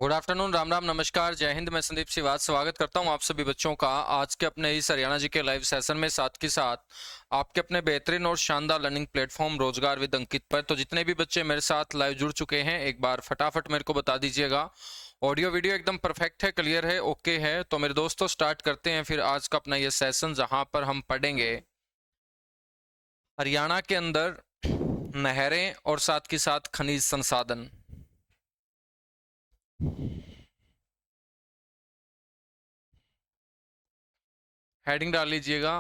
Good afternoon, Ram Ram, नमस्कार, जय हिंद। मैं संदीप सिवाज स्वागत करता हूं आप सभी बच्चों का आज के अपने इस हरियाणा जी के लाइव सेशन में, साथ के साथ आपके अपने बेहतरीन और शानदार लर्निंग प्लेटफॉर्म रोजगार विद अंकित पर। तो जितने भी बच्चे मेरे साथ लाइव जुड़ चुके हैं, एक बार फटाफट मेरे को बता दीजिएगा। ऑडियो वीडियो एकदम परफेक्ट है, क्लियर है, ओके है? तो मेरे दोस्तों स्टार्ट करते हैं फिर आज का अपना ये सेशन, जहां पर हम पढ़ेंगे हरियाणा के अंदर नहरें और साथ के साथ खनिज संसाधन। हेडिंग डाल लीजिएगा,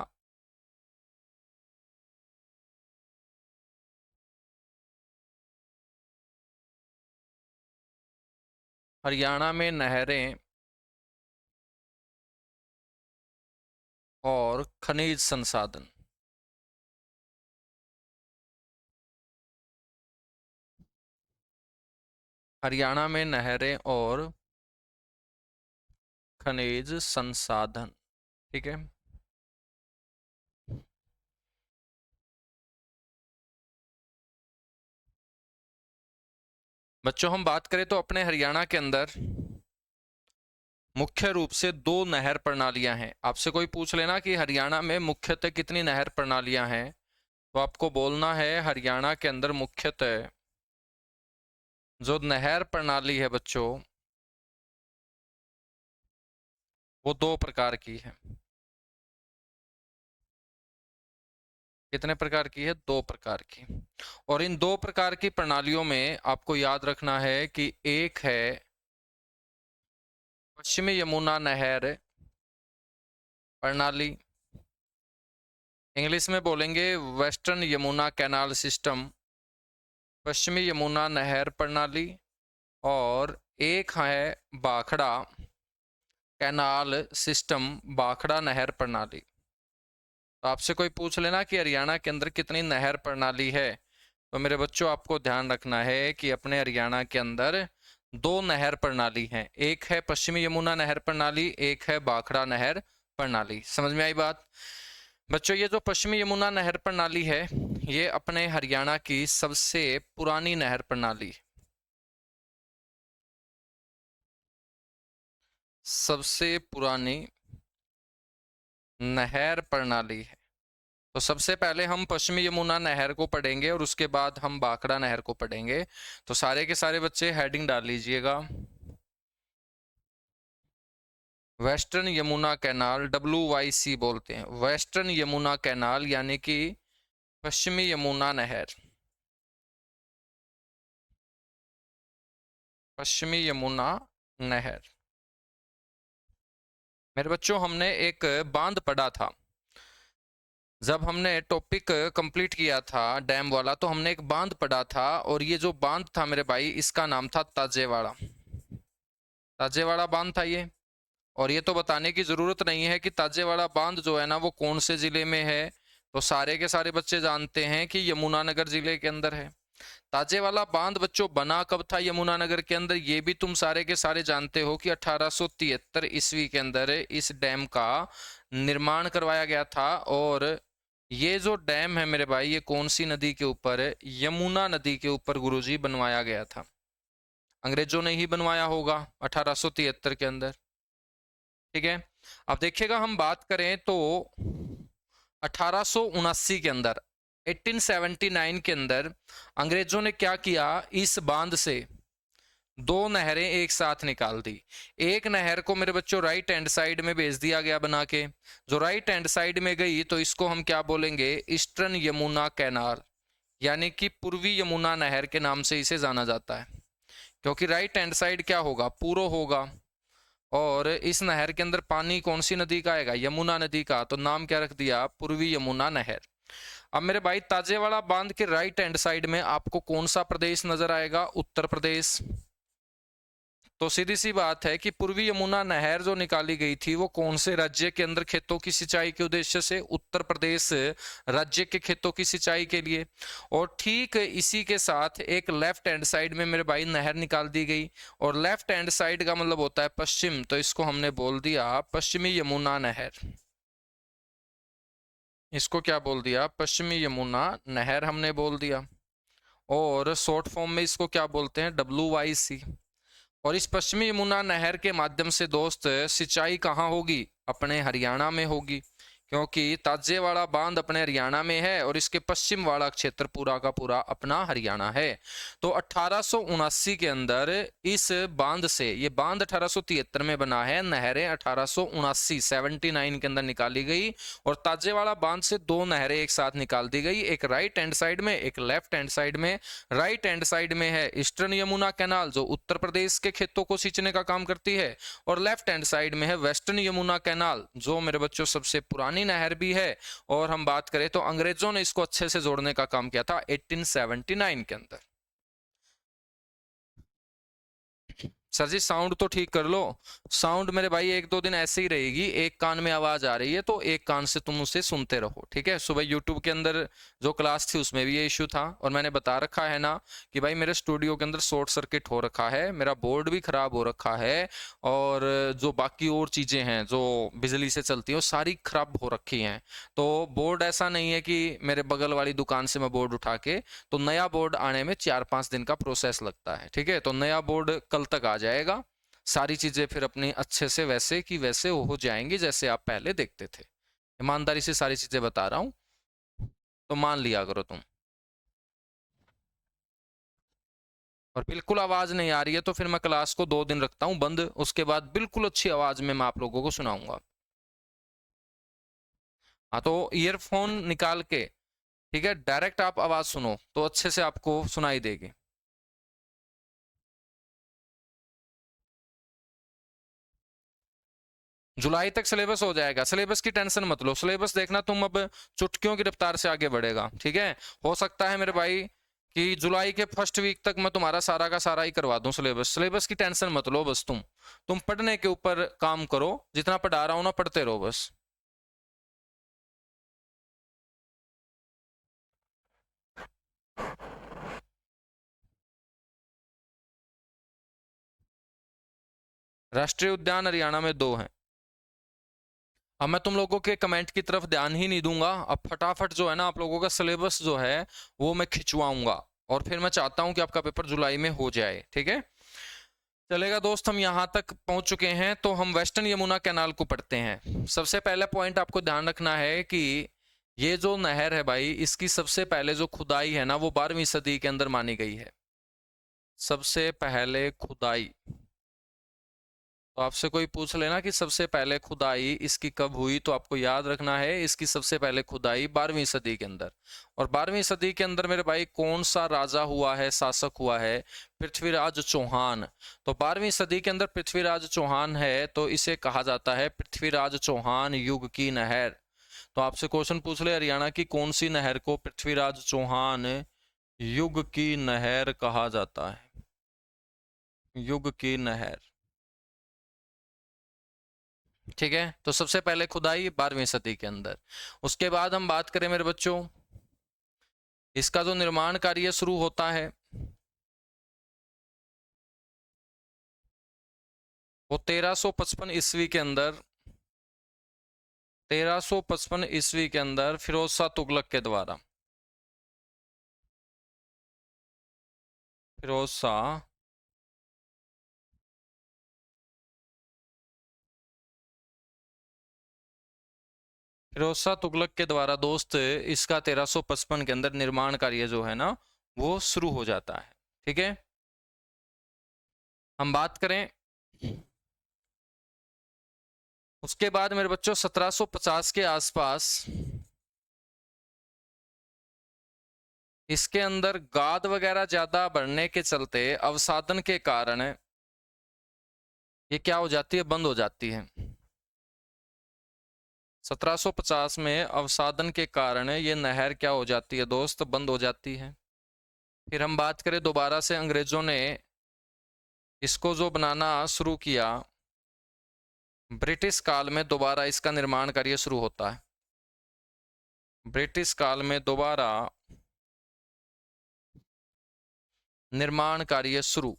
हरियाणा में नहरें और खनिज संसाधन। हरियाणा में नहरें और खनिज संसाधन, ठीक है। बच्चों हम बात करें तो अपने हरियाणा के अंदर मुख्य रूप से दो नहर प्रणालियां हैं। आपसे कोई पूछ लेना कि हरियाणा में मुख्यतः कितनी नहर प्रणालियां हैं, तो आपको बोलना है हरियाणा के अंदर मुख्यतः जो नहर प्रणाली है बच्चों, वो दो प्रकार की है। कितने प्रकार की है? दो प्रकार की। और इन दो प्रकार की प्रणालियों में आपको याद रखना है कि एक है पश्चिमी यमुना नहर प्रणाली, इंग्लिश में बोलेंगे वेस्टर्न यमुना कैनाल सिस्टम, पश्चिमी यमुना नहर प्रणाली। और एक है भाखड़ा कैनाल सिस्टम, भाखड़ा नहर प्रणाली। तो आपसे कोई पूछ लेना कि हरियाणा के अंदर कितनी नहर प्रणाली है, तो मेरे बच्चों आपको ध्यान रखना है कि अपने हरियाणा के अंदर दो नहर प्रणाली हैं। एक है पश्चिमी यमुना नहर प्रणाली, एक है भाखड़ा नहर प्रणाली। समझ में आई बात? बच्चों ये जो पश्चिमी यमुना नहर प्रणाली है, ये अपने हरियाणा की सबसे पुरानी नहर प्रणाली, सबसे पुरानी नहर प्रणाली है। तो सबसे पहले हम पश्चिमी यमुना नहर को पढ़ेंगे और उसके बाद हम भाखड़ा नहर को पढ़ेंगे। तो सारे के सारे बच्चे हेडिंग डाल लीजिएगा, वेस्टर्न यमुना कैनाल, WYC बोलते हैं, वेस्टर्न यमुना कैनाल, यानी कि पश्चिमी यमुना नहर, पश्चिमी यमुना नहर। मेरे बच्चों हमने एक बांध पढ़ा था, जब हमने टॉपिक कंप्लीट किया था डैम वाला, तो हमने एक बांध पढ़ा था। और ये जो बांध था मेरे भाई, इसका नाम था ताजेवाड़ा, ताजेवाड़ा बांध था ये। और ये तो बताने की जरूरत नहीं है कि ताजेवाड़ा बांध जो है ना, वो कौन से जिले में है। तो सारे के सारे बच्चे जानते हैं कि यमुनानगर जिले के अंदर है। ताजेवाला बांध बच्चों बना कब था यमुनानगर के अंदर, ये भी तुम सारे के सारे जानते हो कि 1873 ईस्वी के अंदर इस डैम का निर्माण करवाया गया था। और ये जो डैम है मेरे भाई, ये कौन सी नदी के ऊपर है? यमुना नदी के ऊपर गुरुजी बनवाया गया था। अंग्रेजों ने ही बनवाया होगा 1873 के अंदर, ठीक है। अब देखिएगा, हम बात करें तो 1879 के अंदर, 1879 के अंदर अंग्रेजों ने क्या किया, इस बांध से दो नहरें एक साथ निकाल दी। एक नहर को मेरे बच्चों राइट हैंड साइड में भेज दिया गया बना के। जो राइट हैंड साइड में गई, तो इसको हम क्या बोलेंगे? ईस्टर्न यमुना कैनाल, यानी कि पूर्वी यमुना नहर के नाम से इसे जाना जाता है। क्योंकि राइट हैंड साइड क्या होगा? पूर्व होगा। और इस नहर के अंदर पानी कौन सी नदी का आएगा? यमुना नदी का। तो नाम क्या रख दिया? पूर्वी यमुना नहर। अब मेरे भाई ताजेवाड़ा बांध के राइट हैंड साइड में आपको कौन सा प्रदेश नजर आएगा? उत्तर प्रदेश। तो सीधी सी बात है कि पूर्वी यमुना नहर जो निकाली गई थी, वो कौन से राज्य के अंदर खेतों की सिंचाई के उद्देश्य से? उत्तर प्रदेश राज्य के खेतों की सिंचाई के लिए। और ठीक इसी के साथ एक लेफ्ट हैंड साइड में मेरे भाई नहर निकाल दी गई। और लेफ्ट हैंड साइड का मतलब होता है पश्चिम, तो इसको हमने बोल दिया पश्चिमी यमुना नहर। इसको क्या बोल दिया? पश्चिमी यमुना नहर हमने बोल दिया। और शॉर्ट फॉर्म में इसको क्या बोलते हैं? WYC। और इस पश्चिमी यमुना नहर के माध्यम से दोस्त सिंचाई कहाँ होगी? अपने हरियाणा में होगी, क्योंकि ताजेवाड़ा बांध अपने हरियाणा में है और इसके पश्चिम वाला क्षेत्र पूरा का पूरा अपना हरियाणा है। तो 1879 के अंदर इस बांध से, ये बांध 1873 में बना है, नहरें 1879 79 के अंदर निकाली गई और ताजेवाड़ा बांध से दो नहरें एक साथ निकाल दी गई, एक राइट हैंड साइड में, एक लेफ्ट हैंड साइड में। राइट हैंड साइड में है ईस्टर्न यमुना कैनाल जो उत्तर प्रदेश के खेतों को सींचने का काम करती है, और लेफ्ट हैंड साइड में है वेस्टर्न यमुना कैनाल जो मेरे बच्चों सबसे पुरानी नहर भी है। और हम बात करें तो अंग्रेजों ने इसको अच्छे से जोड़ने का काम किया था 1879 के अंदर। सर जी साउंड तो ठीक कर लो। साउंड मेरे भाई एक दो दिन ऐसे ही रहेगी, एक कान में आवाज आ रही है तो एक कान से तुम उसे सुनते रहो, ठीक है। सुबह यूट्यूब के अंदर जो क्लास थी उसमें भी ये इश्यू था, और मैंने बता रखा है ना कि भाई मेरे स्टूडियो के अंदर शॉर्ट सर्किट हो रखा है, मेरा बोर्ड भी खराब हो रखा है, और जो बाकी और चीजें हैं जो बिजली से चलती हैं वो सारी खराब हो रखी हैं। तो बोर्ड ऐसा नहीं है कि मेरे बगल वाली दुकान से मैं बोर्ड उठा के, तो नया बोर्ड आने में 4-5 दिन का प्रोसेस लगता है, ठीक है। तो नया बोर्ड कल तक आ जाएगा, सारी चीजें फिर अपनी अच्छे से वैसे की वैसे हो जाएंगी जैसे आप पहले देखते थे। ईमानदारी से सारी चीजें बता रहा हूं, तो मान लिया करो तुम। और बिल्कुल आवाज नहीं आ रही है तो फिर मैं क्लास को 2 दिन रखता हूं बंद, उसके बाद बिल्कुल अच्छी आवाज में मैं आप लोगों को सुनाऊंगा। हाँ, तो ईयरफोन निकाल के, ठीक है, डायरेक्ट आप आवाज सुनो तो अच्छे से आपको सुनाई देगी। जुलाई तक सिलेबस हो जाएगा, सिलेबस की टेंशन मत लो, सिलेबस देखना तुम अब चुटकियों की रफ्तार से आगे बढ़ेगा, ठीक है। हो सकता है मेरे भाई कि जुलाई के फर्स्ट वीक तक मैं तुम्हारा सारा का सारा ही करवा दूं सिलेबस, सिलेबस की टेंशन मत लो, बस तुम पढ़ने के ऊपर काम करो, जितना पढ़ा रहा हूं ना पढ़ते रहो बस। राष्ट्रीय उद्यान हरियाणा में 2 हैं। अब मैं तुम लोगों के कमेंट की तरफ ध्यान ही नहीं दूंगा, अब फटाफट जो है ना आप लोगों का सिलेबस जो है वो मैं खिंचवाऊंगा, और फिर मैं चाहता हूं कि आपका पेपर जुलाई में हो जाए, ठीक है। चलेगा दोस्त, हम यहां तक पहुंच चुके हैं, तो हम वेस्टर्न यमुना कैनाल को पढ़ते हैं। सबसे पहला पॉइंट आपको ध्यान रखना है कि ये जो नहर है भाई, इसकी सबसे पहले जो खुदाई है ना वो 12वीं सदी के अंदर मानी गई है। सबसे पहले खुदाई, तो आपसे कोई पूछ लेना कि सबसे पहले खुदाई इसकी कब हुई, तो आपको याद रखना है इसकी सबसे पहले खुदाई 12वीं सदी के अंदर। और 12वीं सदी के अंदर मेरे भाई कौन सा राजा हुआ है, शासक हुआ है? पृथ्वीराज चौहान। तो 12वीं सदी के अंदर पृथ्वीराज चौहान है, तो इसे कहा जाता है पृथ्वीराज चौहान युग की नहर। तो आपसे क्वेश्चन पूछ ले हरियाणा की कौन सी नहर को पृथ्वीराज चौहान युग की नहर कहा जाता है? युग की नहर, ठीक है। तो सबसे पहले खुदाई 12वीं सदी के अंदर। उसके बाद हम बात करें मेरे बच्चों, इसका जो निर्माण कार्य शुरू होता है वो 1355 ईस्वी के अंदर, 1355 ईस्वी के अंदर फिरोज शाह तुगलक के द्वारा, फिरोज शाह फिरोज शाह तुगलक के द्वारा दोस्त इसका 1355 के अंदर निर्माण कार्य जो है ना वो शुरू हो जाता है, ठीक है। हम बात करें उसके बाद मेरे बच्चों 1750 के आसपास इसके अंदर गाद वगैरह ज्यादा बढ़ने के चलते अवसादन के कारण ये क्या हो जाती है, बंद हो जाती है। 1750 में अवसादन के कारण ये नहर क्या हो जाती है दोस्त, बंद हो जाती है। फिर हम बात करें दोबारा से अंग्रेजों ने इसको जो बनाना शुरू किया, ब्रिटिश काल में दोबारा इसका निर्माण कार्य शुरू होता है। ब्रिटिश काल में दोबारा निर्माण कार्य शुरू,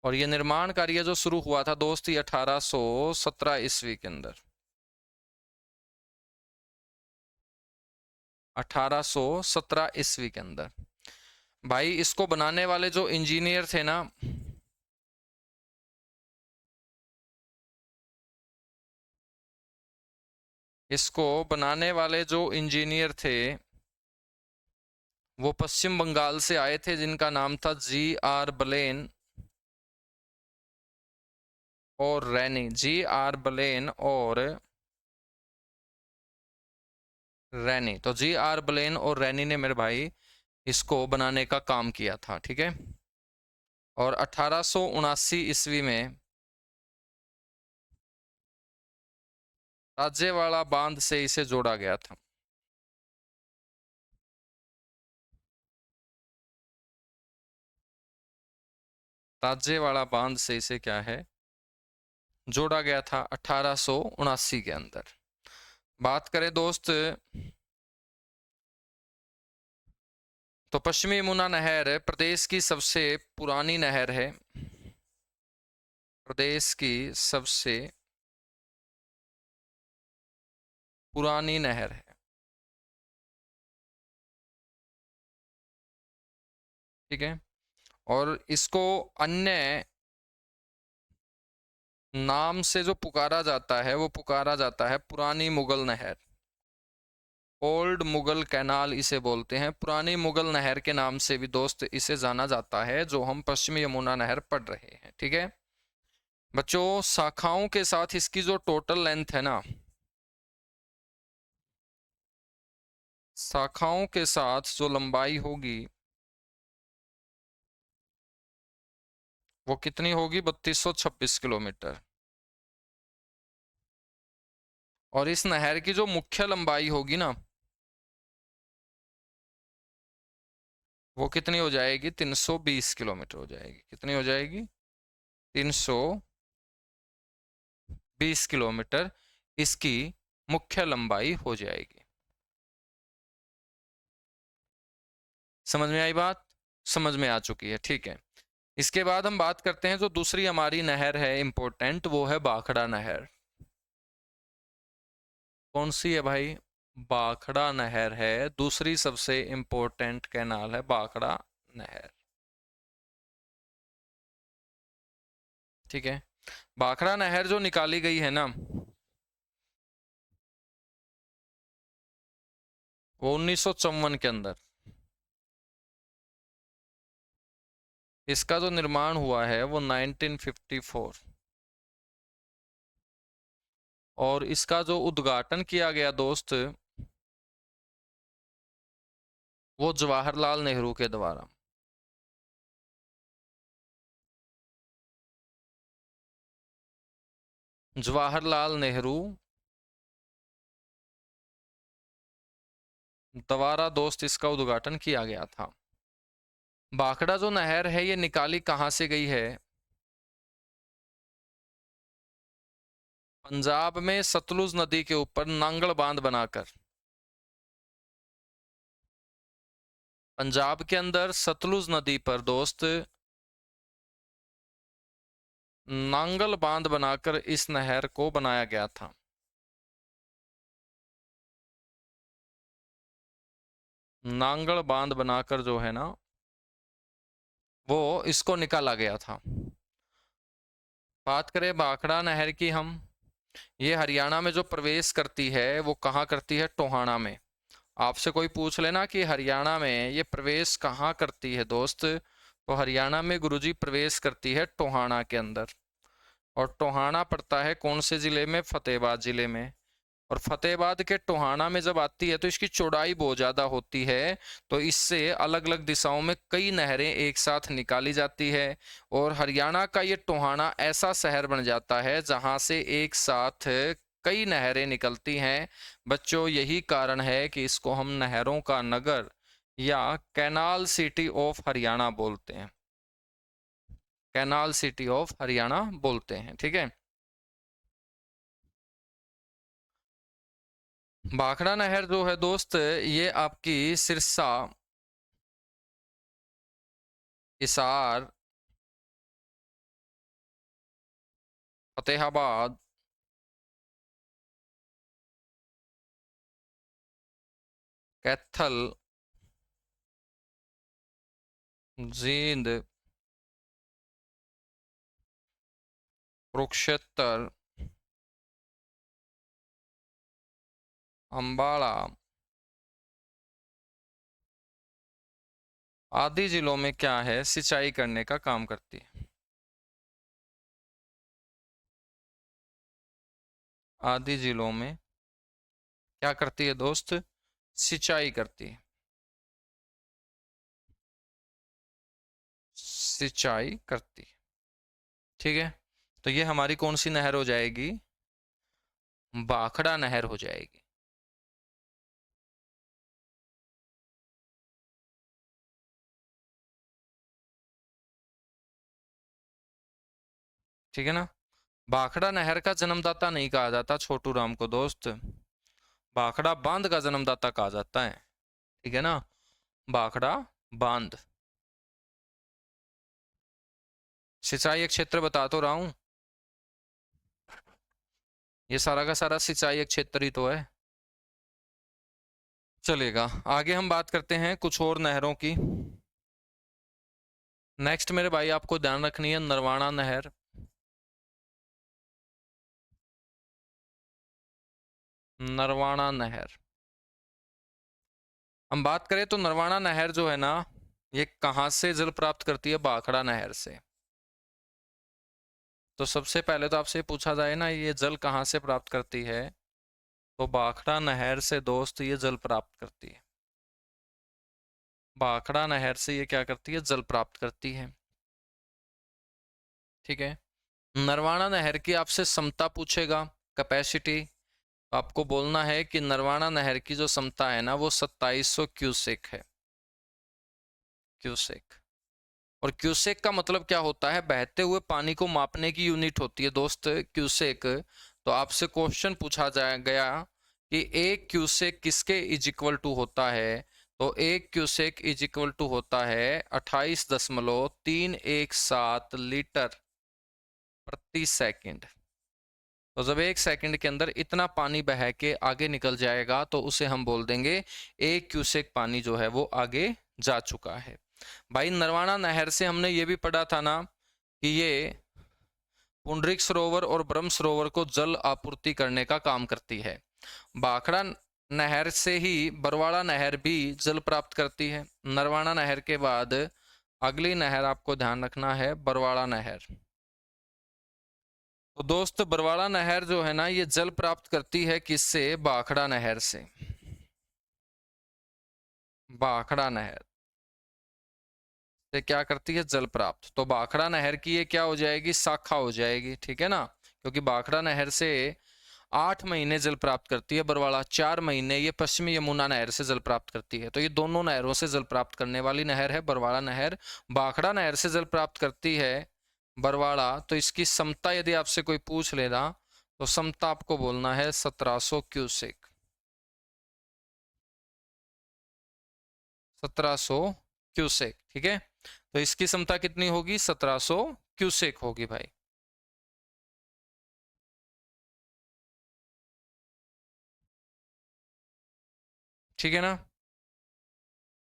और ये निर्माण कार्य जो शुरू हुआ था दोस्त ये 1817 ईस्वी के अंदर, 1817 ईस्वी के अंदर। भाई इसको बनाने वाले जो इंजीनियर थे ना, इसको बनाने वाले जो इंजीनियर थे वो पश्चिम बंगाल से आए थे, जिनका नाम था GR बलेन और रैनी। GR बलेन और रैनी। तो GR बलेन और रैनी ने मेरे भाई इसको बनाने का काम किया था, ठीक है। और 1879 ईस्वी में राज्यवाड़ा बांध से इसे जोड़ा गया था। राज्यवाड़ा बांध से इसे क्या है, जोड़ा गया था 1879 के अंदर। बात करें दोस्त, तो पश्चिमी यमुना नहर प्रदेश की सबसे पुरानी नहर है। प्रदेश की सबसे पुरानी नहर है, ठीक है। और इसको अन्य नाम से जो पुकारा जाता है वो पुकारा जाता है पुरानी मुगल नहर। ओल्ड मुगल कैनाल इसे बोलते हैं। पुरानी मुगल नहर के नाम से भी दोस्त इसे जाना जाता है, जो हम पश्चिमी यमुना नहर पढ़ रहे हैं, ठीक है। बच्चों, शाखाओं के साथ इसकी जो टोटल लेंथ है ना, शाखाओं के साथ जो लंबाई होगी वो कितनी होगी, 3226 किलोमीटर। और इस नहर की जो मुख्य लंबाई होगी ना, वो कितनी हो जाएगी, 320 किलोमीटर हो जाएगी। कितनी हो जाएगी, 320 किलोमीटर इसकी मुख्य लंबाई हो जाएगी। समझ में आई बात? समझ में आ चुकी है, ठीक है। इसके बाद हम बात करते हैं जो दूसरी हमारी नहर है इंपॉर्टेंट, वो है बाखड़ा नहर। कौन सी है भाई? बाखड़ा नहर है, दूसरी सबसे इंपॉर्टेंट कैनाल है बाखड़ा नहर, ठीक है। बाखड़ा नहर जो निकाली गई है ना, वो 1954 के अंदर। इसका जो निर्माण हुआ है वो 1954। और इसका जो उद्घाटन किया गया दोस्त, वो जवाहरलाल नेहरू के द्वारा। जवाहरलाल नेहरू द्वारा दोस्त इसका उद्घाटन किया गया था। बाखड़ा जो नहर है ये निकाली कहाँ से गई है? पंजाब में सतलुज नदी के ऊपर नांगल बांध बनाकर। पंजाब के अंदर सतलुज नदी पर दोस्त नांगल बांध बनाकर इस नहर को बनाया गया था। नांगल बांध बनाकर जो है ना, वो इसको निकाला गया था। बात करें भाखड़ा नहर की हम, ये हरियाणा में जो प्रवेश करती है वो कहाँ करती है, टोहाना में। आपसे कोई पूछ लेना कि हरियाणा में ये प्रवेश कहाँ करती है दोस्त, तो हरियाणा में गुरुजी प्रवेश करती है टोहाना के अंदर। और टोहाना पड़ता है कौन से जिले में, फतेहाबाद जिले में। और फतेहाबाद के टोहाना में जब आती है तो इसकी चौड़ाई बहुत ज़्यादा होती है, तो इससे अलग अलग दिशाओं में कई नहरें एक साथ निकाली जाती है। और हरियाणा का ये टोहाना ऐसा शहर बन जाता है जहाँ से एक साथ कई नहरें निकलती हैं। बच्चों, यही कारण है कि इसको हम नहरों का नगर या कैनाल सिटी ऑफ हरियाणा बोलते हैं। कैनाल सिटी ऑफ हरियाणा बोलते हैं, ठीक है। भाखड़ा नहर जो है दोस्त, ये आपकी सिरसा, हिसार, फतेहाबाद, कैथल, जींद, कुरुक्षेत्र, अंबाला आदि जिलों में क्या है, सिंचाई करने का काम करती है। आदि जिलों में क्या करती है दोस्त, सिंचाई करती है। सिंचाई करती है, ठीक है। तो ये हमारी कौन सी नहर हो जाएगी, भाखड़ा नहर हो जाएगी। ठीक है ना। भाखड़ा नहर का जन्मदाता नहीं कहा जाता छोटू राम को दोस्त, भाखड़ा बांध का जन्मदाता कहा जाता है। ठीक है ना, भाखड़ा बांध। सिंचाई एक क्षेत्र बता तो रहा हूं, ये सारा का सारा सिंचाई एक क्षेत्र ही तो है। चलेगा, आगे हम बात करते हैं कुछ और नहरों की। नेक्स्ट मेरे भाई आपको ध्यान रखनी है नरवाणा नहर। नरवाणा नहर, हम बात करें तो नरवाणा नहर जो है ना, ये कहां से जल प्राप्त करती है, भाखड़ा नहर से। तो सबसे पहले तो आपसे पूछा जाए ना, ये जल कहाँ से प्राप्त करती है, तो भाखड़ा नहर से दोस्त ये जल प्राप्त करती है। भाखड़ा नहर से ये क्या करती है, जल प्राप्त करती है। ठीक है। नरवाणा नहर की आपसे क्षमता पूछेगा, कैपेसिटी। आपको बोलना है कि नरवाणा नहर की जो क्षमता है ना, वो 2700 क्यूसेक है। क्यूसेक, और क्यूसेक का मतलब क्या होता है, बहते हुए पानी को मापने की यूनिट होती है दोस्त, क्यूसेक। तो आपसे क्वेश्चन पूछा जाए गया कि एक क्यूसेक किसके इज इक्वल टू होता है, तो एक क्यूसेक इज इक्वल टू होता है 28.317 लीटर प्रति सेकंड। तो जब एक सेकंड के अंदर इतना पानी बह के आगे निकल जाएगा तो उसे हम बोल देंगे एक क्यूसेक पानी जो है वो आगे जा चुका है। भाई नरवाणा नहर से हमने ये भी पढ़ा था ना कि ये पुंडरिक सरोवर और ब्रह्म सरोवर को जल आपूर्ति करने का काम करती है। भाखड़ा नहर से ही बरवाड़ा नहर भी जल प्राप्त करती है। नरवाणा नहर के बाद अगली नहर आपको ध्यान रखना है बरवाड़ा नहर। तो दोस्त बरवाड़ा नहर जो है ना, ये जल प्राप्त करती है किससे, भाखड़ा नहर से। भाखड़ा नहर से क्या करती है, जल प्राप्त। तो भाखड़ा नहर की ये क्या हो जाएगी, शाखा हो जाएगी। ठीक है ना, क्योंकि भाखड़ा नहर से 8 महीने जल प्राप्त करती है बरवाड़ा, 4 महीने ये पश्चिमी यमुना नहर से जल प्राप्त करती है। तो ये दोनों नहरों से जल प्राप्त करने वाली नहर है बरवाड़ा नहर। भाखड़ा नहर से जल प्राप्त करती है बरवाड़ा, तो इसकी क्षमता यदि आपसे कोई पूछ लेना तो क्षमता आपको बोलना है 1700 क्यूसेक। 1700 क्यूसेक, ठीक है। तो इसकी क्षमता कितनी होगी, 1700 क्यूसेक होगी भाई। ठीक है ना,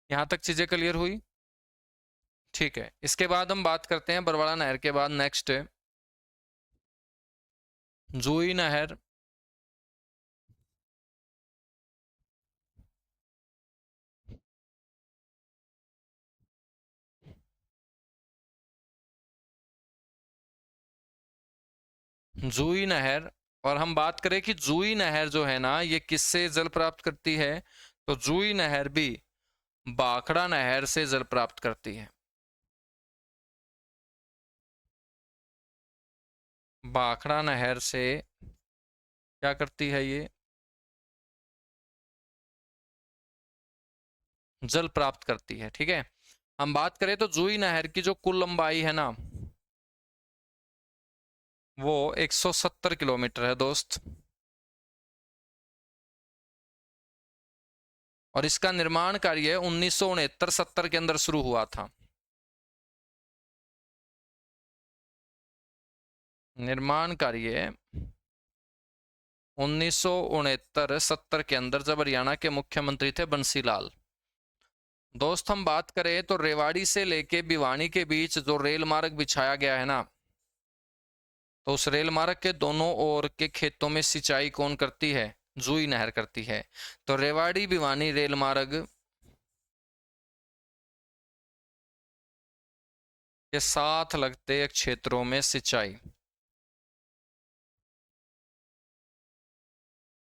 यहां तक चीजें क्लियर हुई। ठीक है, इसके बाद हम बात करते हैं बरवाड़ा नहर के बाद नेक्स्ट जूही नहर। जूही नहर, और हम बात करें कि जूही नहर जो है ना, ये किससे जल प्राप्त करती है, तो जूही नहर भी भाखड़ा नहर से जल प्राप्त करती है। भाखड़ा नहर से क्या करती है ये, जल प्राप्त करती है। ठीक है, हम बात करें तो जूही नहर की जो कुल लंबाई है ना, वो 170 किलोमीटर है दोस्त। और इसका निर्माण कार्य 1969-70 के अंदर शुरू हुआ था। निर्माण कार्य 1969-70 के अंदर, जब हरियाणा के मुख्यमंत्री थे बंसीलाल। दोस्त हम बात करें तो रेवाड़ी से लेके भिवानी के बीच जो रेल मार्ग बिछाया गया है ना, तो उस रेल मार्ग के दोनों ओर के खेतों में सिंचाई कौन करती है? जूई नहर करती है। तो रेवाड़ी भिवानी रेल मार्ग के साथ लगते क्षेत्रों में सिंचाई,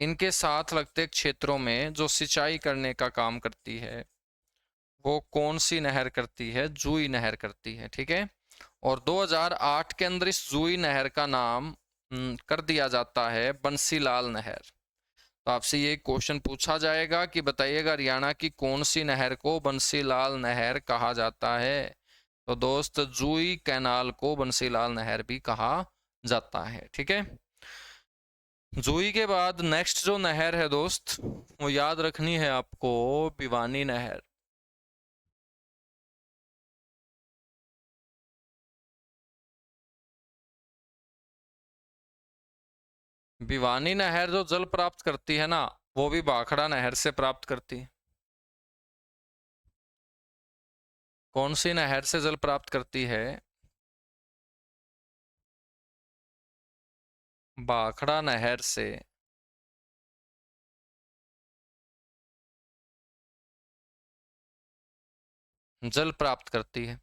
इनके साथ लगते क्षेत्रों में जो सिंचाई करने का काम करती है वो कौन सी नहर करती है? जूई नहर करती है। ठीक है। और 2008 के अंदर इस जूई नहर का नाम कर दिया जाता है बंसीलाल नहर। तो आपसे ये क्वेश्चन पूछा जाएगा कि बताइएगा हरियाणा की कौन सी नहर को बंसीलाल नहर कहा जाता है? तो दोस्त जूई कैनाल को बंसीलाल नहर भी कहा जाता है। ठीक है। जूई के बाद नेक्स्ट जो नहर है दोस्त, वो याद रखनी है आपको, भिवानी नहर। भिवानी नहर जो जल प्राप्त करती है ना, वो भी भाखड़ा नहर से प्राप्त करती है। कौन सी नहर से जल प्राप्त करती है? भाखड़ा नहर से जल प्राप्त करती है।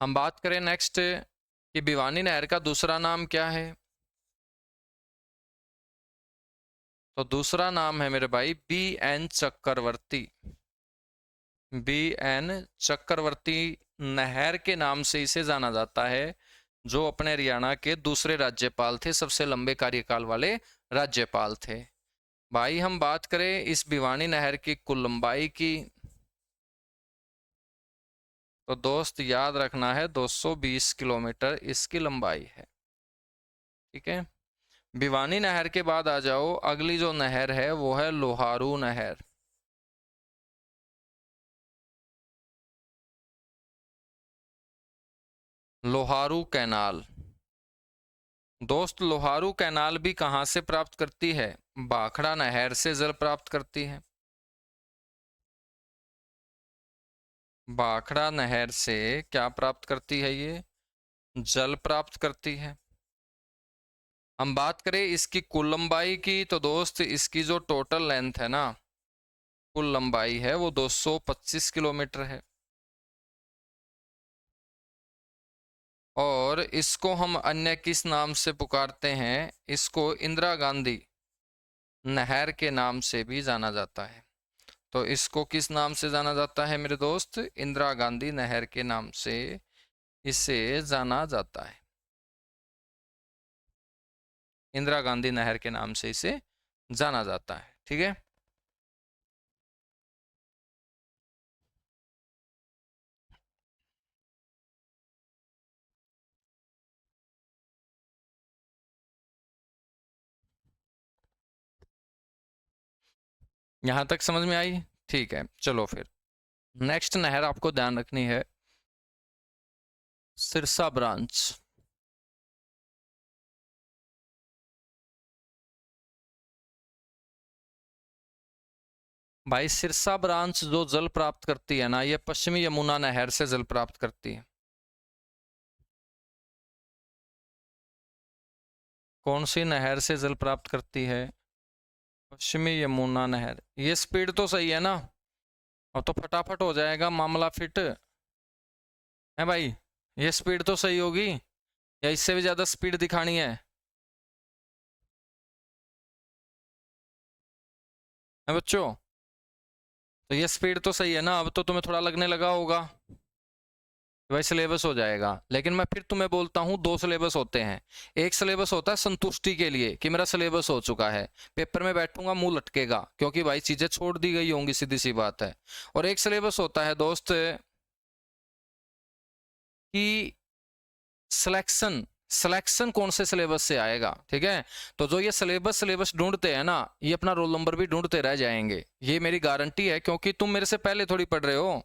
हम बात करें नेक्स्ट कि भिवानी नहर का दूसरा नाम क्या है? तो दूसरा नाम है मेरे भाई BN चक्रवर्ती। BN चक्रवर्ती नहर के नाम से इसे जाना जाता है, जो अपने हरियाणा के दूसरे राज्यपाल थे, सबसे लंबे कार्यकाल वाले राज्यपाल थे। भाई हम बात करें इस भिवानी नहर की कुल लंबाई की, तो दोस्त याद रखना है 220 किलोमीटर इसकी लंबाई है। ठीक है। भिवानी नहर के बाद आ जाओ, अगली जो नहर है वो है लोहारू नहर। लोहारू कैनाल। दोस्त लोहारू कैनाल भी कहां से प्राप्त करती है? भाखड़ा नहर से जल प्राप्त करती है। भाखड़ा नहर से क्या प्राप्त करती है? ये जल प्राप्त करती है। हम बात करें इसकी कुल लंबाई की, तो दोस्त इसकी जो टोटल लेंथ है ना, कुल लंबाई है वो 225 किलोमीटर है। और इसको हम अन्य किस नाम से पुकारते हैं? इसको इंदिरा गांधी नहर के नाम से भी जाना जाता है। तो इसको किस नाम से जाना जाता है मेरे दोस्त? इंदिरा गांधी नहर के नाम से इसे जाना जाता है। इंदिरा गांधी नहर के नाम से इसे जाना जाता है। ठीक है। यहां तक समझ में आई? ठीक है, चलो फिर नेक्स्ट नहर आपको ध्यान रखनी है, सिरसा ब्रांच। भाई सिरसा ब्रांच जो जल प्राप्त करती है ना, ये पश्चिमी यमुना नहर से जल प्राप्त करती है। कौन सी नहर से जल प्राप्त करती है? पश्चिमी यमुना नहर। ये स्पीड तो सही है ना? और तो फटाफट हो जाएगा मामला फिट है भाई। ये स्पीड तो सही होगी या इससे भी ज्यादा स्पीड दिखानी है बच्चों? तो ये स्पीड तो सही है ना? अब तो तुम्हें थोड़ा लगने लगा होगा कि भाई सिलेबस हो जाएगा, लेकिन मैं फिर तुम्हें बोलता हूँ दो सिलेबस होते हैं। एक सिलेबस होता है संतुष्टि के लिए कि मेरा सिलेबस हो चुका है, पेपर में बैठूंगा मुंह लटकेगा क्योंकि भाई चीजें छोड़ दी गई होंगी, सीधी सी बात है। और एक सिलेबस होता है दोस्त कि सिलेक्शन, सिलेक्शन कौन से सिलेबस से आएगा। ठीक है। तो जो ये सिलेबस सिलेबस ढूंढते हैं ना, ये अपना रोल नंबर भी ढूंढते रह जाएंगे, ये मेरी गारंटी है, क्योंकि तुम मेरे से पहले थोड़ी पढ़ रहे हो।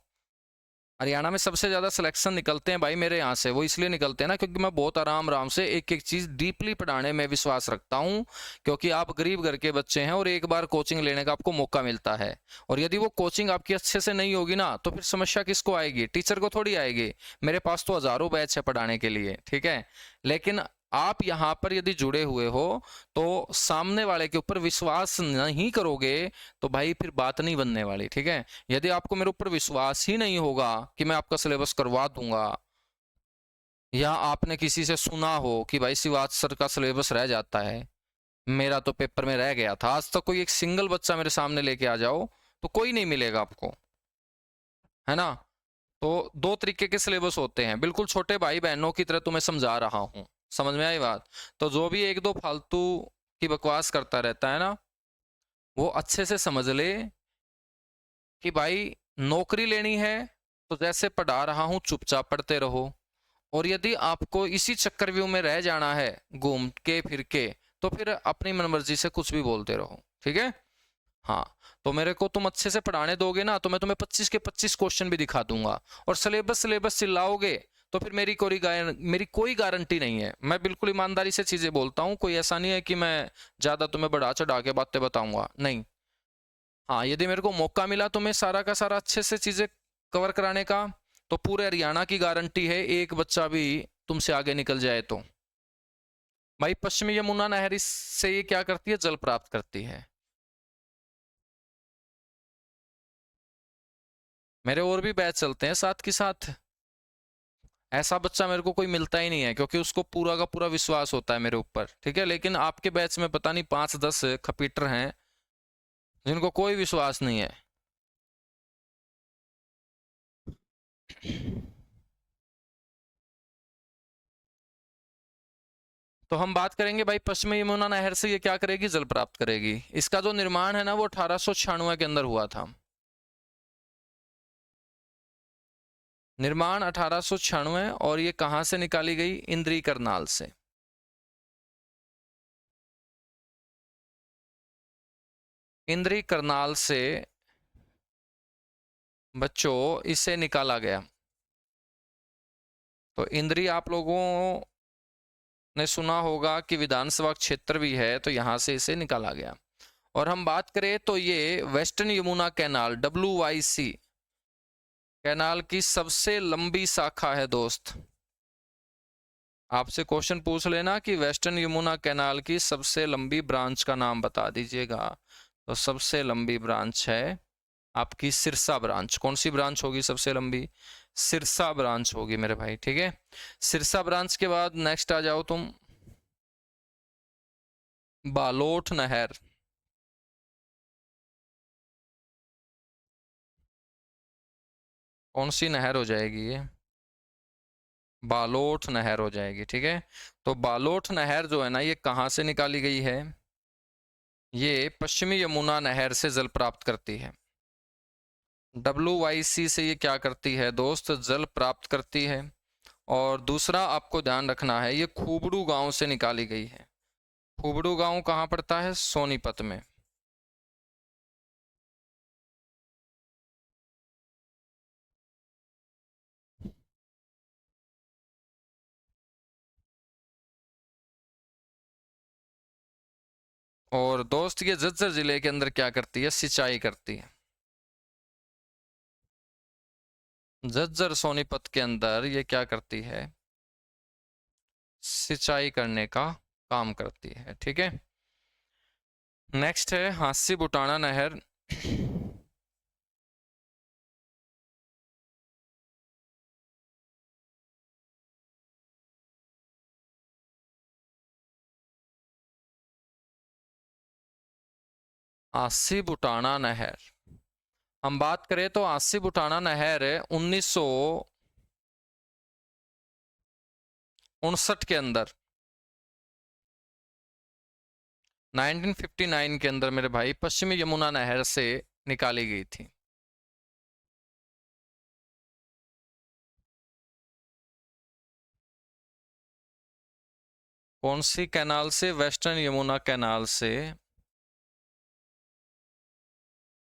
हरियाणा में सबसे ज़्यादा सिलेक्शन निकलते हैं भाई मेरे यहाँ से। वो इसलिए निकलते हैं ना क्योंकि मैं बहुत आराम आराम से एक एक चीज़ डीपली पढ़ाने में विश्वास रखता हूँ। क्योंकि आप गरीब घर के बच्चे हैं और एक बार कोचिंग लेने का आपको मौका मिलता है। और यदि वो कोचिंग आपकी अच्छे से नहीं होगी ना तो फिर समस्या किसको आएगी? टीचर को थोड़ी आएगी। मेरे पास तो हज़ारों बैच है पढ़ाने के लिए, ठीक है। लेकिन आप यहाँ पर यदि जुड़े हुए हो तो सामने वाले के ऊपर विश्वास नहीं करोगे तो भाई फिर बात नहीं बनने वाली, ठीक है। यदि आपको मेरे ऊपर विश्वास ही नहीं होगा कि मैं आपका सिलेबस करवा दूंगा, या आपने किसी से सुना हो कि भाई शिवाज सर का सिलेबस रह जाता है, मेरा तो पेपर में रह गया था, आज तक कोई एक सिंगल बच्चा मेरे सामने लेके आ जाओ तो कोई नहीं मिलेगा आपको, है ना। तो दो तरीके के सिलेबस होते हैं, बिल्कुल छोटे भाई बहनों की तरह तुम्हें समझा रहा हूँ। समझ में आई बात? तो जो भी एक दो फालतू की बकवास करता रहता है ना, वो अच्छे से समझ ले कि भाई नौकरी लेनी है तो जैसे पढ़ा रहा हूं चुपचाप पढ़ते रहो। और यदि आपको इसी चक्रव्यूह में रह जाना है घूम के फिर के, तो फिर अपनी मनमर्जी से कुछ भी बोलते रहो, ठीक है। हाँ, तो मेरे को तुम अच्छे से पढ़ाने दोगे ना तो मैं तुम्हें 25 के 25 क्वेश्चन भी दिखा दूंगा। और सिलेबस सिलेबस चिल्लाओगे तो फिर मेरी कोई गारंटी नहीं है। मैं बिल्कुल ईमानदारी से चीजें बोलता हूँ, कोई ऐसा नहीं है कि मैं ज्यादा तुम्हें बढ़ा चढ़ा के बातें बताऊंगा, नहीं। हाँ, यदि मेरे को मौका मिला तुम्हें सारा का सारा अच्छे से चीजें कवर कराने का, तो पूरे हरियाणा की गारंटी है एक बच्चा भी तुमसे आगे निकल जाए तो। भाई पश्चिमी यमुना नहर से ये क्या करती है? जल प्राप्त करती है। मेरे और भी बैच चलते हैं साथ के साथ। ऐसा बच्चा मेरे को कोई मिलता ही नहीं है क्योंकि उसको पूरा का पूरा विश्वास होता है मेरे ऊपर, ठीक है। लेकिन आपके बैच में पता नहीं 5-10 खपीटर हैं जिनको कोई विश्वास नहीं है। तो हम बात करेंगे भाई पश्चिमी यमुना नहर से ये क्या करेगी? जल प्राप्त करेगी। इसका जो निर्माण है ना वो 1896 के अंदर हुआ था। निर्माण 1896, और ये कहां से निकाली गई? इंद्री करनाल से। इंद्री करनाल से बच्चों इसे निकाला गया। तो इंद्री आप लोगों ने सुना होगा कि विधानसभा क्षेत्र भी है, तो यहां से इसे निकाला गया। और हम बात करें तो ये western Yamuna canal WYC canal की सबसे लंबी शाखा है दोस्त। आपसे क्वेश्चन पूछ लेना कि वेस्टर्न यमुना कैनाल की सबसे लंबी ब्रांच का नाम बता दीजिएगा। तो सबसे लंबी ब्रांच है आपकी सिरसा ब्रांच। कौन सी ब्रांच होगी सबसे लंबी? सिरसा ब्रांच होगी मेरे भाई, ठीक है। सिरसा ब्रांच के बाद नेक्स्ट आ जाओ तुम, बालोट नहर। कौन सी नहर हो जाएगी ये? बालोट नहर हो जाएगी, ठीक है। तो बालोट नहर जो है ना, ये कहाँ से निकाली गई है? ये पश्चिमी यमुना नहर से जल प्राप्त करती है। WYC से ये क्या करती है दोस्त? जल प्राप्त करती है। और दूसरा आपको ध्यान रखना है, ये खूबड़ू गांव से निकाली गई है। खूबड़ू गांव कहाँ पड़ता है? सोनीपत में। और दोस्त ये झज्जर जिले के अंदर क्या करती है? सिंचाई करती है। झज्जर सोनीपत के अंदर ये क्या करती है? सिंचाई करने का काम करती है, ठीक है। नेक्स्ट है हांसी बुटाना नहर। हांसी बुटाना नहर, हम बात करें तो हांसी बुटाना नहर 1959 के अंदर, 1959 के अंदर मेरे भाई पश्चिमी यमुना नहर से निकाली गई थी। कौन सी कैनाल से? वेस्टर्न यमुना कैनाल से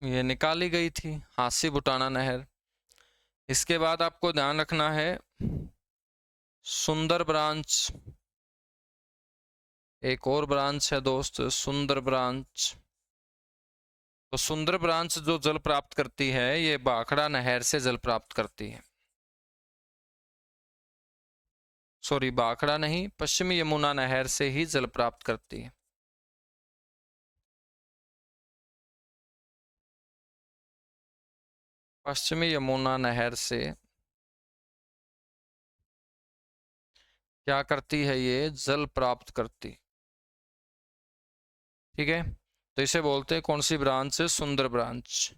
ये निकाली गई थी हांसी बुटाना नहर। इसके बाद आपको ध्यान रखना है सुंदर ब्रांच, एक और ब्रांच है दोस्त सुंदर ब्रांच। तो सुंदर ब्रांच जो जल प्राप्त करती है ये भाखड़ा नहर से जल प्राप्त करती है। सॉरी, भाखड़ा नहीं, पश्चिमी यमुना नहर से ही जल प्राप्त करती है। पश्चिमी यमुना नहर से क्या करती है, ये जल प्राप्त करती। ठीक है, तो इसे बोलते हैं कौन सी ब्रांच है, सुंदर ब्रांच।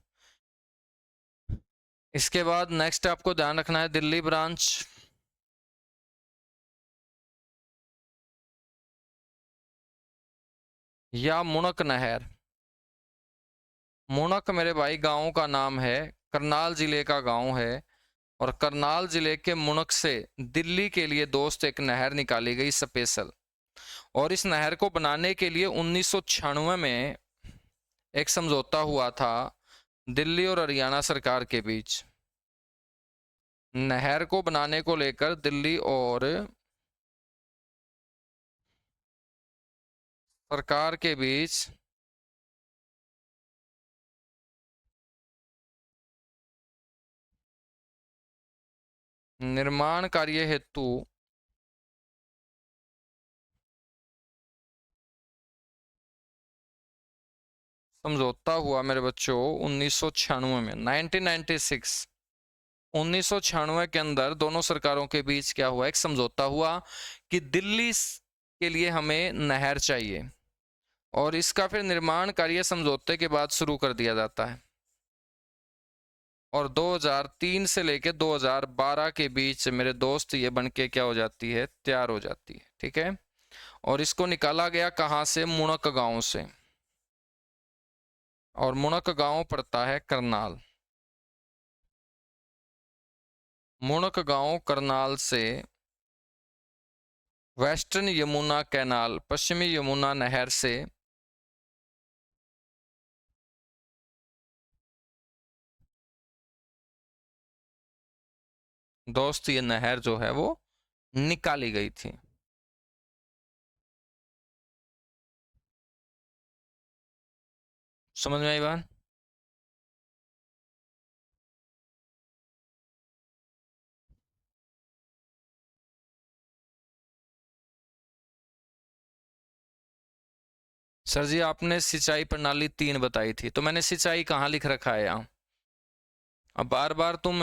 इसके बाद नेक्स्ट आपको ध्यान रखना है दिल्ली ब्रांच। या मुणक नहर। मुणक मेरे भाई गांव का नाम है, करनाल जिले का गांव है। और करनाल जिले के मुणक से दिल्ली के लिए दोस्त एक नहर निकाली गई स्पेशल। और इस नहर को बनाने के लिए 1996 में एक समझौता हुआ था दिल्ली और हरियाणा सरकार के बीच। नहर को बनाने को लेकर दिल्ली और सरकार के बीच निर्माण कार्य हेतु समझौता हुआ मेरे बच्चों 1996 में, 1996, 1996 के अंदर दोनों सरकारों के बीच क्या हुआ, एक समझौता हुआ कि दिल्ली के लिए हमें नहर चाहिए। और इसका फिर निर्माण कार्य समझौते के बाद शुरू कर दिया जाता है। और 2003 से लेकर 2012 के बीच मेरे दोस्त ये बनके क्या हो जाती है, तैयार हो जाती है। ठीक है, और इसको निकाला गया कहाँ से, मुणक गांव से। और मुणक गांव पड़ता है करनाल। मुणक गांव करनाल से वेस्टर्न यमुना कैनाल, पश्चिमी यमुना नहर से दोस्त ये नहर जो है वो निकाली गई थी। समझ में आई बात? सर जी आपने सिंचाई प्रणाली 3 बताई थी, तो मैंने सिंचाई कहाँ लिख रखा है यहाँ? अब बार बार तुम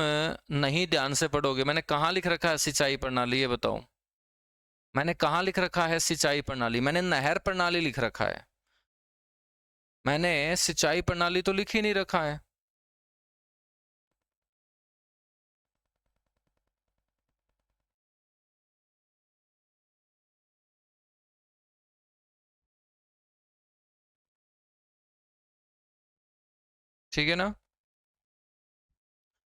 नहीं ध्यान से पढ़ोगे। मैंने कहाँ लिख रखा है सिंचाई प्रणाली, ये बताओ। मैंने कहाँ लिख रखा है सिंचाई प्रणाली? मैंने नहर प्रणाली लिख रखा है, मैंने सिंचाई प्रणाली तो लिख ही नहीं रखा है। ठीक है ना?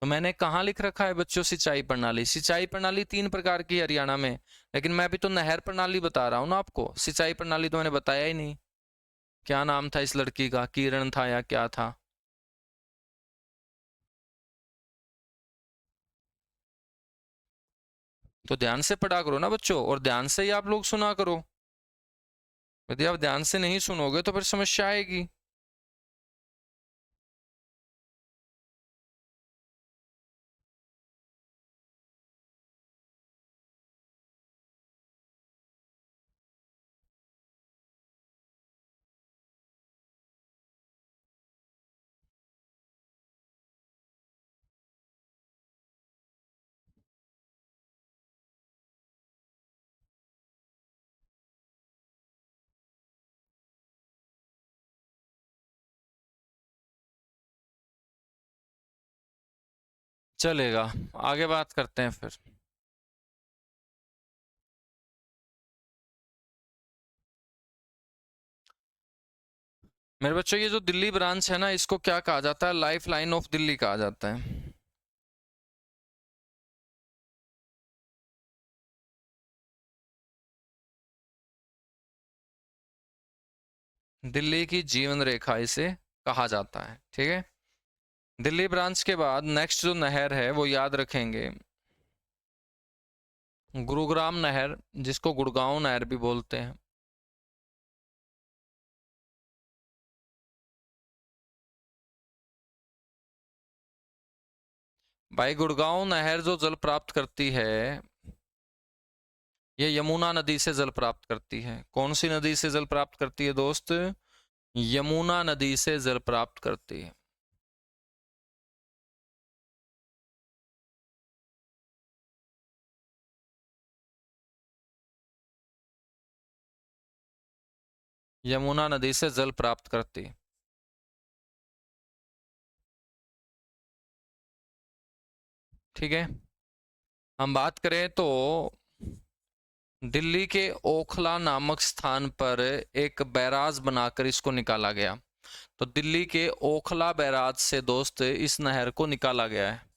तो मैंने कहाँ लिख रखा है बच्चों सिंचाई प्रणाली? सिंचाई प्रणाली 3 प्रकार की है हरियाणा में, लेकिन मैं अभी तो नहर प्रणाली बता रहा हूँ ना आपको। सिंचाई प्रणाली तो मैंने बताया ही नहीं। क्या नाम था इस लड़की का, किरण था या क्या था? तो ध्यान से पढ़ा करो ना बच्चों, और ध्यान से ही आप लोग सुना करो। यदि आप ध्यान से नहीं सुनोगे तो फिर समस्या आएगी। चलेगा, आगे बात करते हैं फिर। मेरे बच्चों ये जो दिल्ली ब्रांच है ना, इसको क्या कहा जाता है, लाइफ लाइन ऑफ दिल्ली कहा जाता है। दिल्ली की जीवन रेखा इसे कहा जाता है। ठीक है, दिल्ली ब्रांच के बाद नेक्स्ट जो नहर है वो याद रखेंगे गुरुग्राम नहर, जिसको गुड़गांव नहर भी बोलते हैं। भाई गुड़गांव नहर जो जल प्राप्त करती है ये यमुना नदी से जल प्राप्त करती है। कौन सी नदी से जल प्राप्त करती है दोस्त? यमुना नदी से जल प्राप्त करती है। यमुना नदी से जल प्राप्त करती है। ठीक है, हम बात करें तो दिल्ली के ओखला नामक स्थान पर एक बैराज बनाकर इसको निकाला गया। तो दिल्ली के ओखला बैराज से दोस्त इस नहर को निकाला गया है।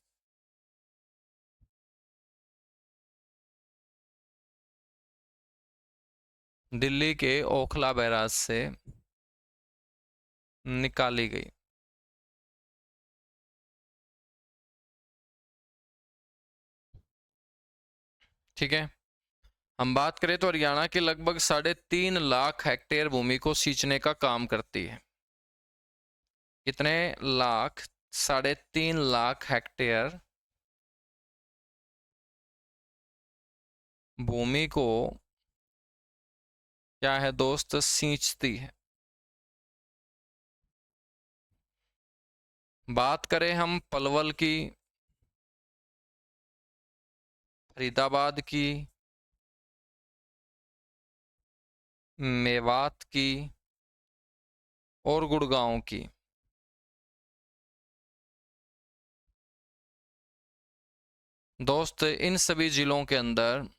दिल्ली के ओखला बैराज से निकाली गई। ठीक है, हम बात करें तो हरियाणा के लगभग 3.5 लाख हेक्टेयर भूमि को सींचने का काम करती है। कितने लाख? 3.5 लाख हेक्टेयर भूमि को क्या है दोस्त, सींचती है। बात करें हम पलवल की, फरीदाबाद की, मेवात की और गुड़गांव की, दोस्त इन सभी जिलों के अंदर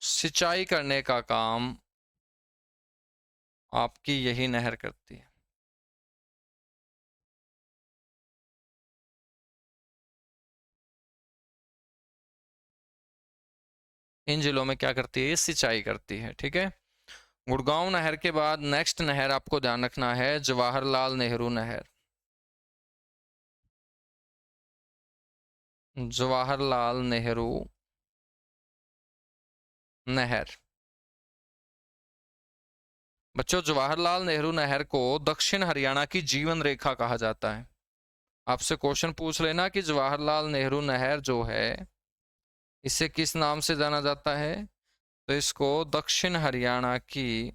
सिंचाई करने का काम आपकी यही नहर करती है। इन जिलों में क्या करती है? ये सिंचाई करती है। ठीक है, गुड़गांव नहर के बाद नेक्स्ट नहर आपको ध्यान रखना है जवाहरलाल नेहरू नहर। जवाहरलाल नेहरू नहर। बच्चों, जवाहरलाल नेहरू नहर को दक्षिण हरियाणा की जीवन रेखा कहा जाता है। आपसे क्वेश्चन पूछ लेना कि जवाहरलाल नेहरू नहर जो है इसे किस नाम से जाना जाता है, तो इसको दक्षिण हरियाणा की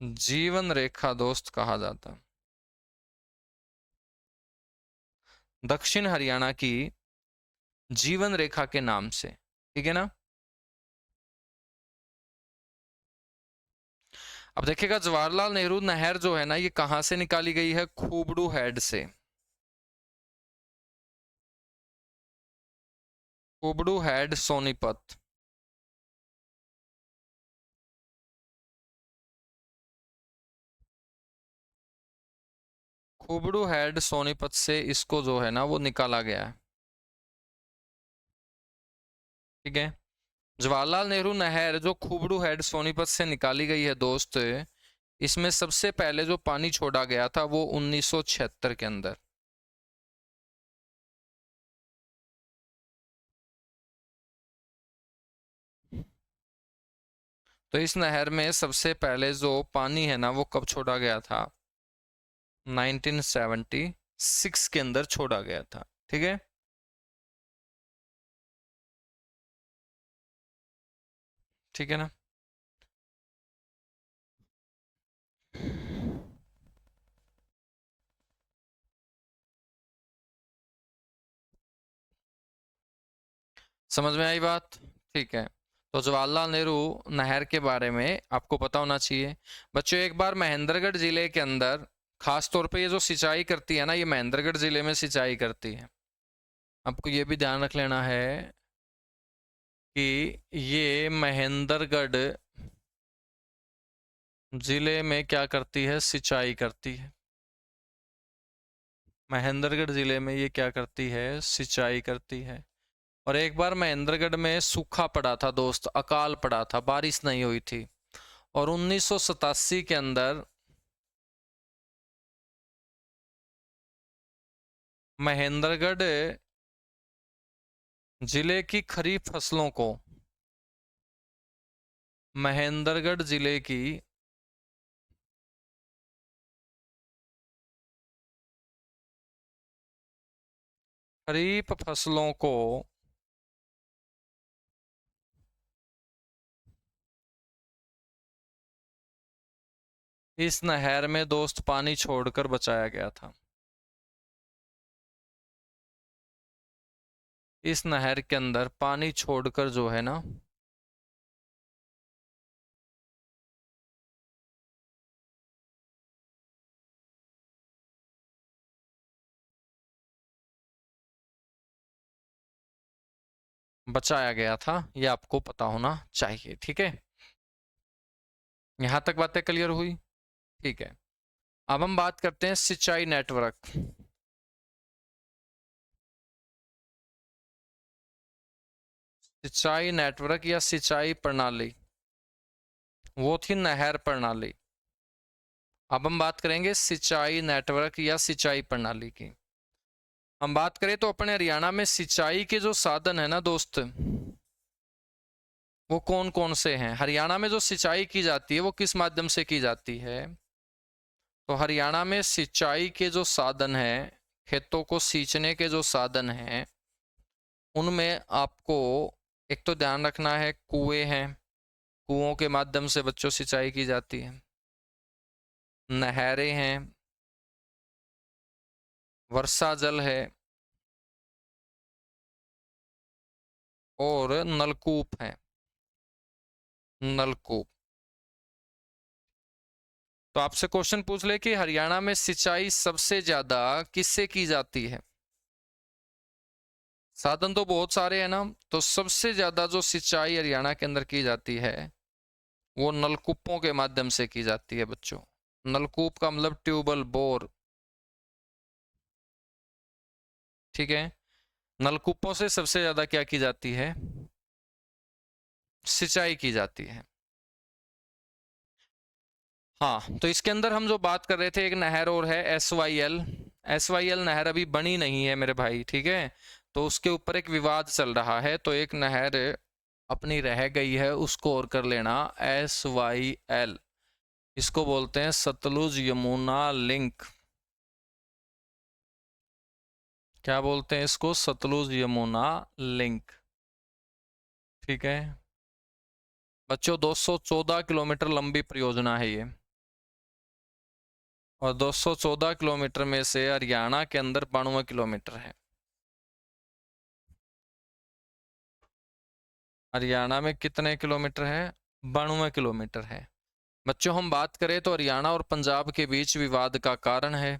जीवन रेखा दोस्त कहा जाता है। दक्षिण हरियाणा की जीवन रेखा के नाम से। ठीक है ना? अब देखिएगा जवाहरलाल नेहरू नहर जो है ना ये कहां से निकाली गई है? खूबड़ू हेड से। खूबड़ू हेड सोनीपत। खूबड़ू हेड सोनीपत से इसको जो है ना वो निकाला गया है। ठीक है, जवाहरलाल नेहरू नहर जो खूबड़ू हेड सोनीपत से निकाली गई है दोस्त, इसमें सबसे पहले जो पानी छोड़ा गया था वो 1976 के अंदर। तो इस नहर में सबसे पहले जो पानी है ना वो कब छोड़ा गया था? 1976 के अंदर छोड़ा गया था। ठीक है, ठीक है ना? समझ में आई बात? ठीक है, तो जवाहरलाल नेहरू नहर के बारे में आपको पता होना चाहिए। बच्चों, एक बार महेंद्रगढ़ जिले के अंदर खास तौर पे ये जो सिंचाई करती है ना ये महेंद्रगढ़ जिले में सिंचाई करती है। आपको ये भी ध्यान रख लेना है कि ये महेंद्रगढ़ जिले में क्या करती है? सिंचाई करती है। महेंद्रगढ़ जिले में ये क्या करती है? सिंचाई करती है। और एक बार महेंद्रगढ़ में सूखा पड़ा था दोस्त, अकाल पड़ा था, बारिश नहीं हुई थी। और 1987 के अंदर महेंद्रगढ़ जिले की खरीफ फसलों को, महेंद्रगढ़ जिले की खरीफ फसलों को इस नहर में दोस्त पानी छोड़कर बचाया गया था। इस नहर के अंदर पानी छोड़कर जो है ना, बचाया गया था, ये आपको पता होना चाहिए। ठीक है, यहां तक बातें क्लियर हुई? ठीक है, अब हम बात करते हैं सिंचाई नेटवर्क। सिंचाई नेटवर्क या सिंचाई प्रणाली, वो थी नहर प्रणाली। अब हम बात करेंगे सिंचाई नेटवर्क या सिंचाई प्रणाली की। हम बात करें तो अपने हरियाणा में सिंचाई के जो साधन है ना दोस्त, वो कौन कौन से हैं? हरियाणा में जो सिंचाई की जाती है वो किस माध्यम से की जाती है? तो हरियाणा में सिंचाई के जो साधन हैं, खेतों को सींचने के जो साधन हैं, उनमें आपको एक तो ध्यान रखना है, कुएं हैं, कुओं के माध्यम से बच्चों सिंचाई की जाती है। नहरें हैं, वर्षा जल है, और नलकूप है। नलकूप। तो आपसे क्वेश्चन पूछ ले कि हरियाणा में सिंचाई सबसे ज्यादा किससे की जाती है? साधन तो बहुत सारे हैं ना, तो सबसे ज्यादा जो सिंचाई हरियाणा के अंदर की जाती है वो नलकूपों के माध्यम से की जाती है बच्चों। नलकूप का मतलब ट्यूबवेल, बोर। ठीक है, नलकूपों से सबसे ज्यादा क्या की जाती है? सिंचाई की जाती है। हाँ, तो इसके अंदर हम जो बात कर रहे थे, एक नहर और है SYL। SYL नहर अभी बनी नहीं है मेरे भाई, ठीक है, तो उसके ऊपर एक विवाद चल रहा है, तो एक नहर अपनी रह गई है, उसको और कर लेना SYL। इसको बोलते हैं सतलुज यमुना लिंक। क्या बोलते हैं इसको? सतलुज यमुना लिंक। ठीक है बच्चों, 214 किलोमीटर लंबी परियोजना है ये, और 214 किलोमीटर में से हरियाणा के अंदर 92 किलोमीटर है। हरियाणा में कितने किलोमीटर है? 92 किलोमीटर है। बच्चों हम बात करें तो हरियाणा और पंजाब के बीच विवाद का कारण है,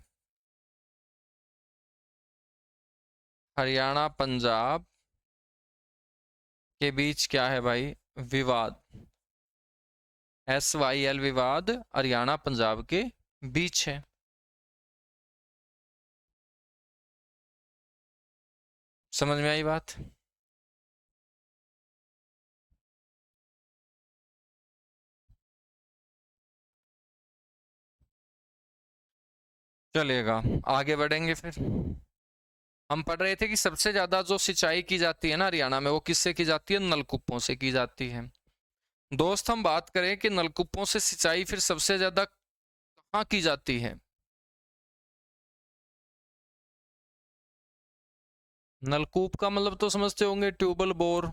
हरियाणा पंजाब के बीच क्या है भाई? विवाद। SYL विवाद हरियाणा पंजाब के बीच है। समझ में आई बात? चलेगा, आगे बढ़ेंगे फिर। हम पढ़ रहे थे कि सबसे ज्यादा जो सिंचाई की जाती है ना हरियाणा में, वो किससे की जाती है? नलकूपों से की जाती है। दोस्त हम बात करें कि नलकूपों से सिंचाई फिर सबसे ज्यादा कहाँ की जाती है? नलकूप का मतलब तो समझते होंगे, ट्यूबवेल, बोर।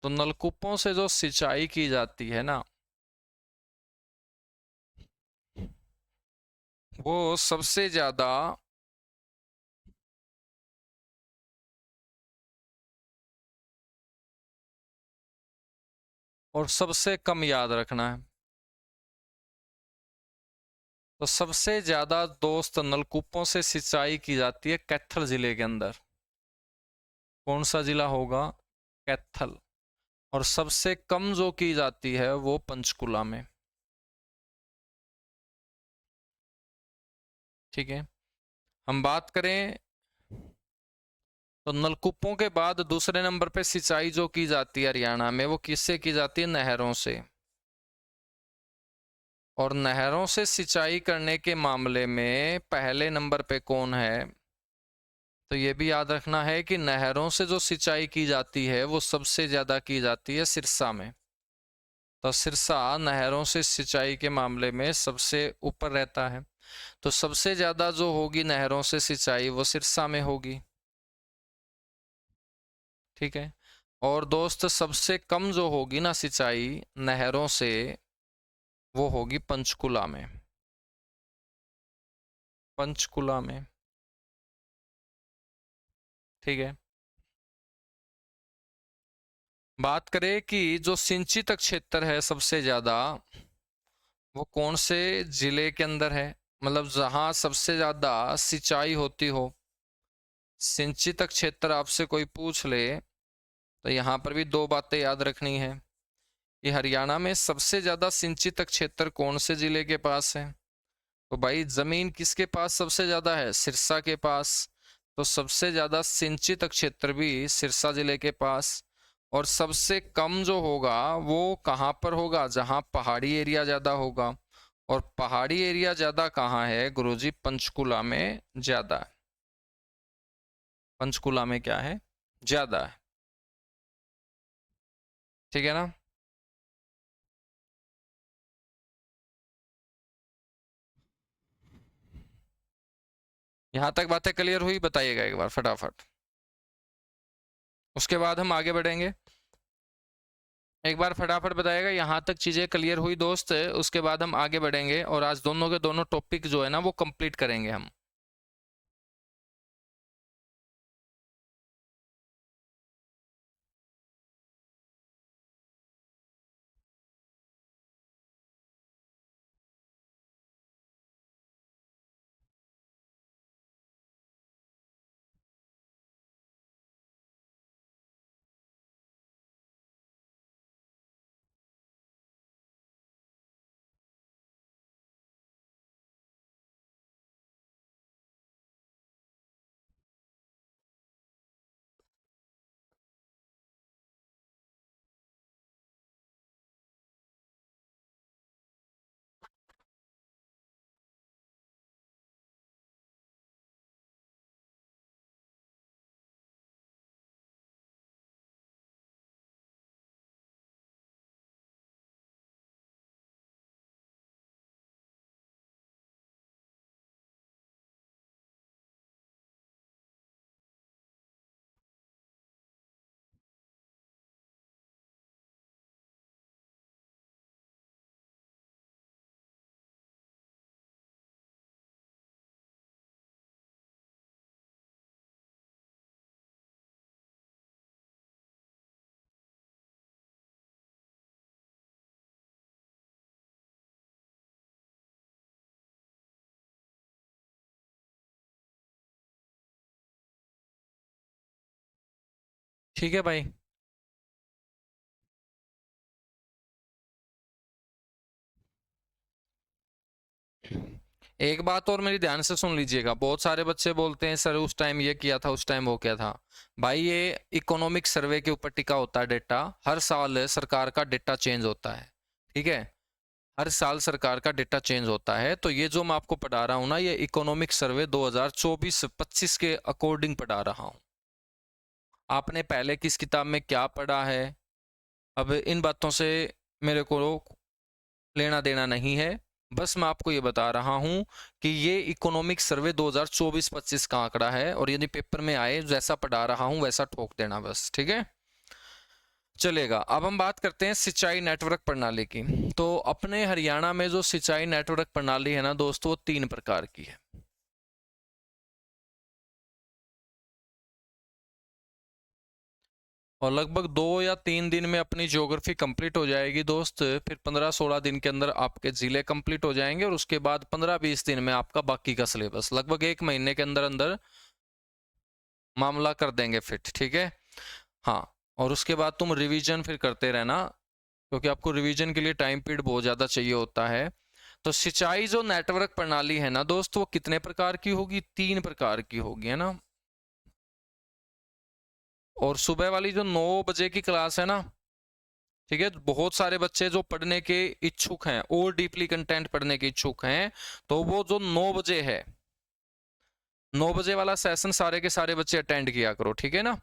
तो नलकूपों से जो सिंचाई की जाती है ना, वो सबसे ज्यादा और सबसे कम, याद रखना है। तो सबसे ज्यादा दोस्त नलकूपों से सिंचाई की जाती है कैथल जिले के अंदर। कौन सा जिला होगा? कैथल। और सबसे कम जो की जाती है वो पंचकुला में। ठीक है, हम बात करें तो नलकूपों के बाद दूसरे नंबर पे सिंचाई जो की जाती है हरियाणा में, वो किससे की जाती है? नहरों से। और नहरों से सिंचाई करने के मामले में पहले नंबर पे कौन है? तो ये भी याद रखना है कि नहरों से जो सिंचाई की जाती है वो सबसे ज्यादा की जाती है सिरसा में। तो सिरसा नहरों से सिंचाई के मामले में सबसे ऊपर रहता है। तो सबसे ज्यादा जो होगी नहरों से सिंचाई वो सिरसा में होगी। ठीक है। और दोस्त सबसे कम जो होगी ना सिंचाई नहरों से, वो होगी पंचकुला में। पंचकुला में। ठीक है। बात करें कि जो सिंचित क्षेत्र है सबसे ज्यादा, वो कौन से जिले के अंदर है? मतलब जहां सबसे ज्यादा सिंचाई होती हो। सिंचित क्षेत्र आपसे कोई पूछ ले तो यहां पर भी दो बातें याद रखनी है कि हरियाणा में सबसे ज्यादा सिंचित क्षेत्र कौन से जिले के पास है। तो भाई जमीन किसके पास सबसे ज्यादा है? सिरसा के पास। तो सबसे ज्यादा सिंचित क्षेत्र भी सिरसा जिले के पास। और सबसे कम जो होगा वो कहाँ पर होगा? जहां पहाड़ी एरिया ज्यादा होगा। और पहाड़ी एरिया ज्यादा कहाँ है गुरुजी? पंचकुला में ज्यादा है। पंचकुला में क्या है? ज्यादा है। ठीक है ना? यहां तक बातें क्लियर हुई? बताइएगा एक बार फटाफट, उसके बाद हम आगे बढ़ेंगे। एक बार फटाफट बताइएगा यहां तक चीजें क्लियर हुई दोस्त, उसके बाद हम आगे बढ़ेंगे और आज दोनों के दोनों टॉपिक जो है ना वो कंप्लीट करेंगे हम। ठीक है भाई। एक बात और मेरी ध्यान से सुन लीजिएगा, बहुत सारे बच्चे बोलते हैं सर उस टाइम ये किया था, उस टाइम वो किया था। भाई ये इकोनॉमिक सर्वे के ऊपर टिका होता है डेटा, हर साल सरकार का डेटा चेंज होता है। ठीक है। हर साल सरकार का डेटा चेंज होता है, तो ये जो मैं आपको पढ़ा रहा हूँ ना, ये इकोनॉमिक सर्वे 2024-25 के अकॉर्डिंग पढ़ा रहा हूँ। आपने पहले किस किताब में क्या पढ़ा है, अब इन बातों से मेरे को लेना देना नहीं है। बस मैं आपको ये बता रहा हूं कि ये इकोनॉमिक सर्वे 2024-25 का आंकड़ा है, और यदि पेपर में आए जैसा पढ़ा रहा हूं वैसा ठोक देना बस। ठीक है, चलेगा। अब हम बात करते हैं सिंचाई नेटवर्क प्रणाली की। तो अपने हरियाणा में जो सिंचाई नेटवर्क प्रणाली है ना दोस्तों, वो 3 प्रकार की है। और लगभग 2 या 3 दिन में अपनी ज्योग्राफी कंप्लीट हो जाएगी दोस्त। फिर 15-16 दिन के अंदर आपके जिले कंप्लीट हो जाएंगे, और उसके बाद 15-20 दिन में आपका बाकी का सिलेबस, लगभग 1 महीने के अंदर अंदर मामला कर देंगे फिट। ठीक है। हाँ। और उसके बाद तुम रिवीजन फिर करते रहना, क्योंकि आपको रिवीजन के लिए टाइम पीरियड बहुत ज़्यादा चाहिए होता है। तो सिंचाई जो नेटवर्क प्रणाली है ना दोस्त, वो कितने प्रकार की होगी? 3 प्रकार की होगी, है ना। और सुबह वाली जो 9 बजे की क्लास है ना, ठीक है, बहुत सारे बच्चे जो पढ़ने के इच्छुक हैं और डीपली कंटेंट पढ़ने के इच्छुक हैं, तो वो जो 9 बजे है, 9 बजे वाला सेशन सारे के सारे बच्चे अटेंड किया करो, ठीक है ना।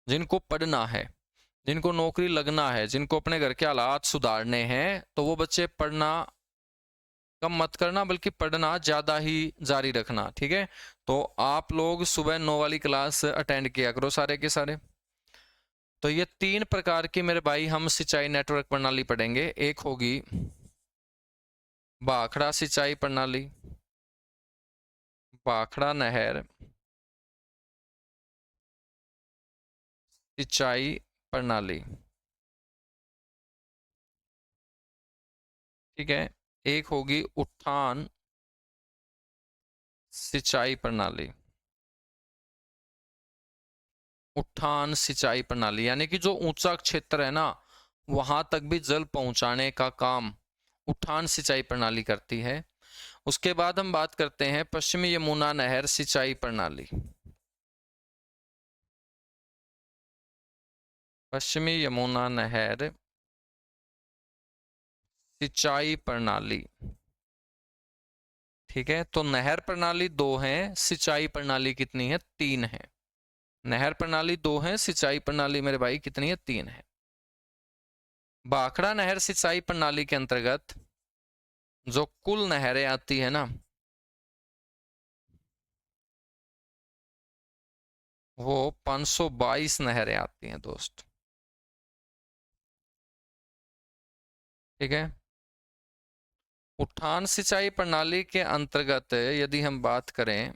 जिनको पढ़ना है, जिनको नौकरी लगना है, जिनको अपने घर के हालात सुधारने हैं, तो वो बच्चे पढ़ना कम मत करना, बल्कि पढ़ना ज़्यादा ही जारी रखना, ठीक है। तो आप लोग सुबह 9 वाली क्लास अटेंड किया करो सारे के सारे। तो ये 3 प्रकार की मेरे भाई हम सिंचाई नेटवर्क प्रणाली पढ़ेंगे। एक होगी भाखड़ा सिंचाई प्रणाली, भाखड़ा नहर सिंचाई प्रणाली, ठीक है। एक होगी उठान सिंचाई प्रणाली, उठान सिंचाई प्रणाली यानी कि जो ऊंचा क्षेत्र है ना, वहां तक भी जल पहुंचाने का काम उठान सिंचाई प्रणाली करती है। उसके बाद हम बात करते हैं पश्चिमी यमुना नहर सिंचाई प्रणाली, पश्चिमी यमुना नहर सिंचाई प्रणाली, ठीक है। तो नहर प्रणाली 2 है, सिंचाई प्रणाली कितनी है? 3 है। नहर प्रणाली 2 है, सिंचाई प्रणाली मेरे भाई कितनी है? 3 है। भाखड़ा नहर सिंचाई प्रणाली के अंतर्गत जो कुल नहरें आती है ना, वो 522 नहरें आती हैं दोस्त, ठीक है। उठान सिंचाई प्रणाली के अंतर्गत यदि हम बात करें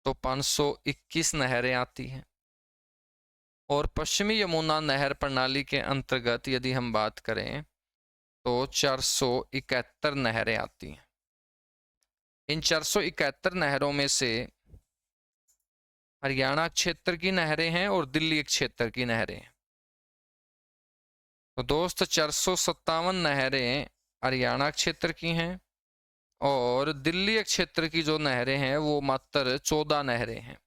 तो 521 नहरें आती हैं, और पश्चिमी यमुना नहर प्रणाली के अंतर्गत यदि हम बात करें तो 471 नहरें आती हैं। इन 471 नहरों में से हरियाणा क्षेत्र की नहरें हैं और दिल्ली क्षेत्र की नहरें हैं। तो दोस्त 457 नहरें हरियाणा क्षेत्र की हैं, और दिल्ली क्षेत्र की जो नहरें हैं वो मात्र 14 नहरें हैं।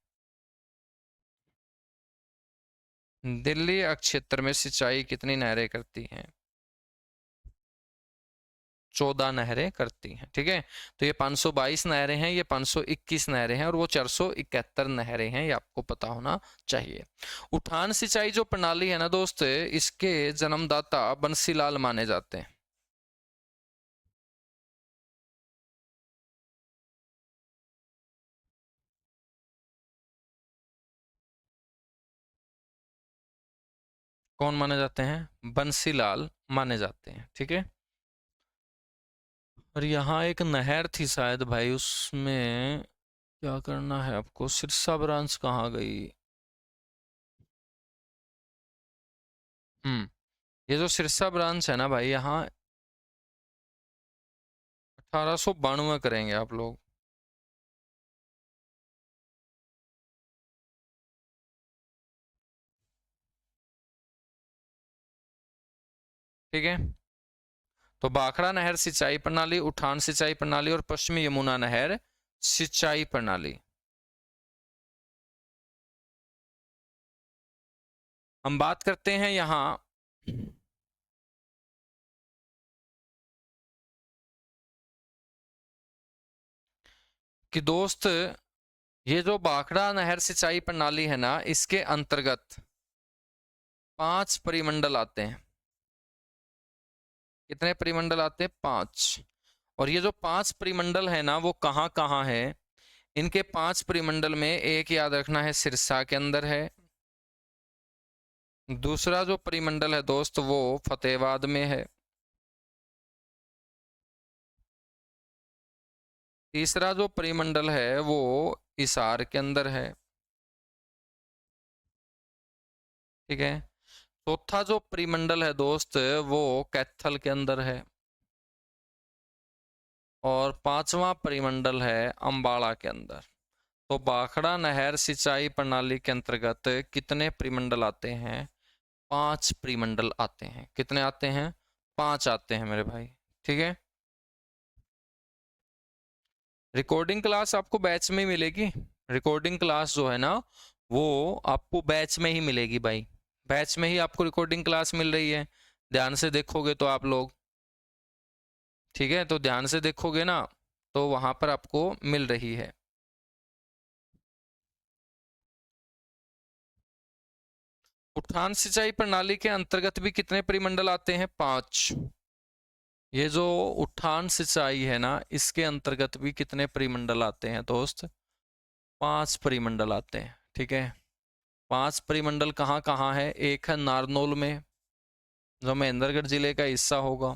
दिल्ली क्षेत्र में सिंचाई कितनी नहरें करती हैं? 14 नहरें करती हैं, ठीक है। तो ये 522 नहरें हैं, ये 521 नहरें हैं, और वो 471 नहरें हैं, ये आपको पता होना चाहिए। उठान सिंचाई जो प्रणाली है ना दोस्त, इसके जन्मदाता बंसीलाल माने जाते हैं। कौन माने जाते हैं? बंसीलाल माने जाते हैं, ठीक है। और यहाँ एक नहर थी शायद भाई, उसमें क्या करना है आपको? सिरसा ब्रांच कहाँ गई? ये जो सिरसा ब्रांच है ना भाई, यहाँ 1892 करेंगे आप लोग, ठीक है। तो भाखड़ा नहर सिंचाई प्रणाली, उठान सिंचाई प्रणाली और पश्चिमी यमुना नहर सिंचाई प्रणाली। हम बात करते हैं यहां कि दोस्त, ये जो भाखड़ा नहर सिंचाई प्रणाली है ना, इसके अंतर्गत 5 परिमंडल आते हैं। कितने परिमंडल आते हैं? 5। और ये जो 5 परिमंडल है ना, वो कहाँ कहाँ है? इनके 5 परिमंडल में एक याद रखना है, सिरसा के अंदर है। दूसरा जो परिमंडल है दोस्त, वो फतेहाबाद में है। तीसरा जो परिमंडल है वो हिसार के अंदर है, ठीक है। चौथा जो परिमंडल है दोस्त, वो कैथल के अंदर है। और 5वां परिमंडल है अंबाला के अंदर। तो भाखड़ा नहर सिंचाई प्रणाली के अंतर्गत कितने परिमंडल आते हैं? 5 परिमंडल आते हैं। कितने आते हैं? 5 आते हैं मेरे भाई, ठीक है। रिकॉर्डिंग क्लास आपको बैच में मिलेगी। रिकॉर्डिंग क्लास जो है ना, वो आपको बैच में ही मिलेगी भाई, बैच में ही आपको रिकॉर्डिंग क्लास मिल रही है। ध्यान से देखोगे तो आप लोग, ठीक है, तो ध्यान से देखोगे ना तो वहां पर आपको मिल रही है। उठान सिंचाई प्रणाली के अंतर्गत भी कितने परिमंडल आते हैं? 5। ये जो उठान सिंचाई है ना, इसके अंतर्गत भी कितने परिमंडल आते हैं दोस्त? 5 परिमंडल आते हैं, ठीक है। 5 परिमंडल कहाँ कहाँ है? एक है नारनौल में, जो महेंद्रगढ़ जिले का हिस्सा होगा।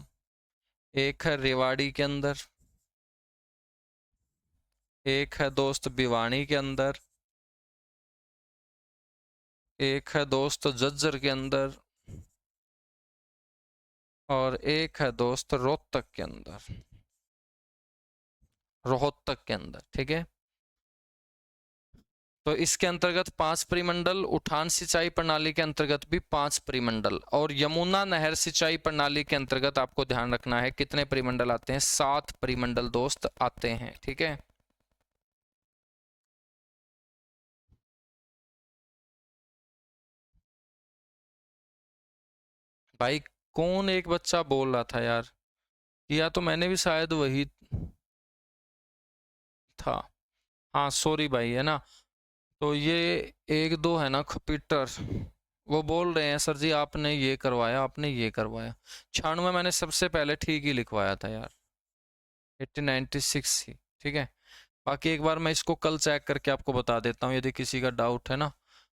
एक है रेवाड़ी के अंदर, एक है दोस्त भिवानी के अंदर, एक है दोस्त झज्जर के अंदर, और एक है दोस्त रोहतक के अंदर, रोहतक के अंदर, ठीक है। तो इसके अंतर्गत 5 परिमंडल, उठान सिंचाई प्रणाली के अंतर्गत भी 5 परिमंडल, और यमुना नहर सिंचाई प्रणाली के अंतर्गत आपको ध्यान रखना है कितने परिमंडल आते हैं? 7 परिमंडल दोस्त आते हैं, ठीक है। भाई कौन एक बच्चा बोल रहा था यार, या तो मैंने भी शायद वही था। हाँ सॉरी भाई, है ना। तो ये एक दो है ना खपीटर, वो बोल रहे हैं सर जी आपने ये करवाया, आपने ये करवाया। 96 मैंने सबसे पहले ठीक ही लिखवाया था यार, 1896 ही, ठीक है। बाकी एक बार मैं इसको कल चेक करके आपको बता देता हूँ यदि किसी का डाउट है ना।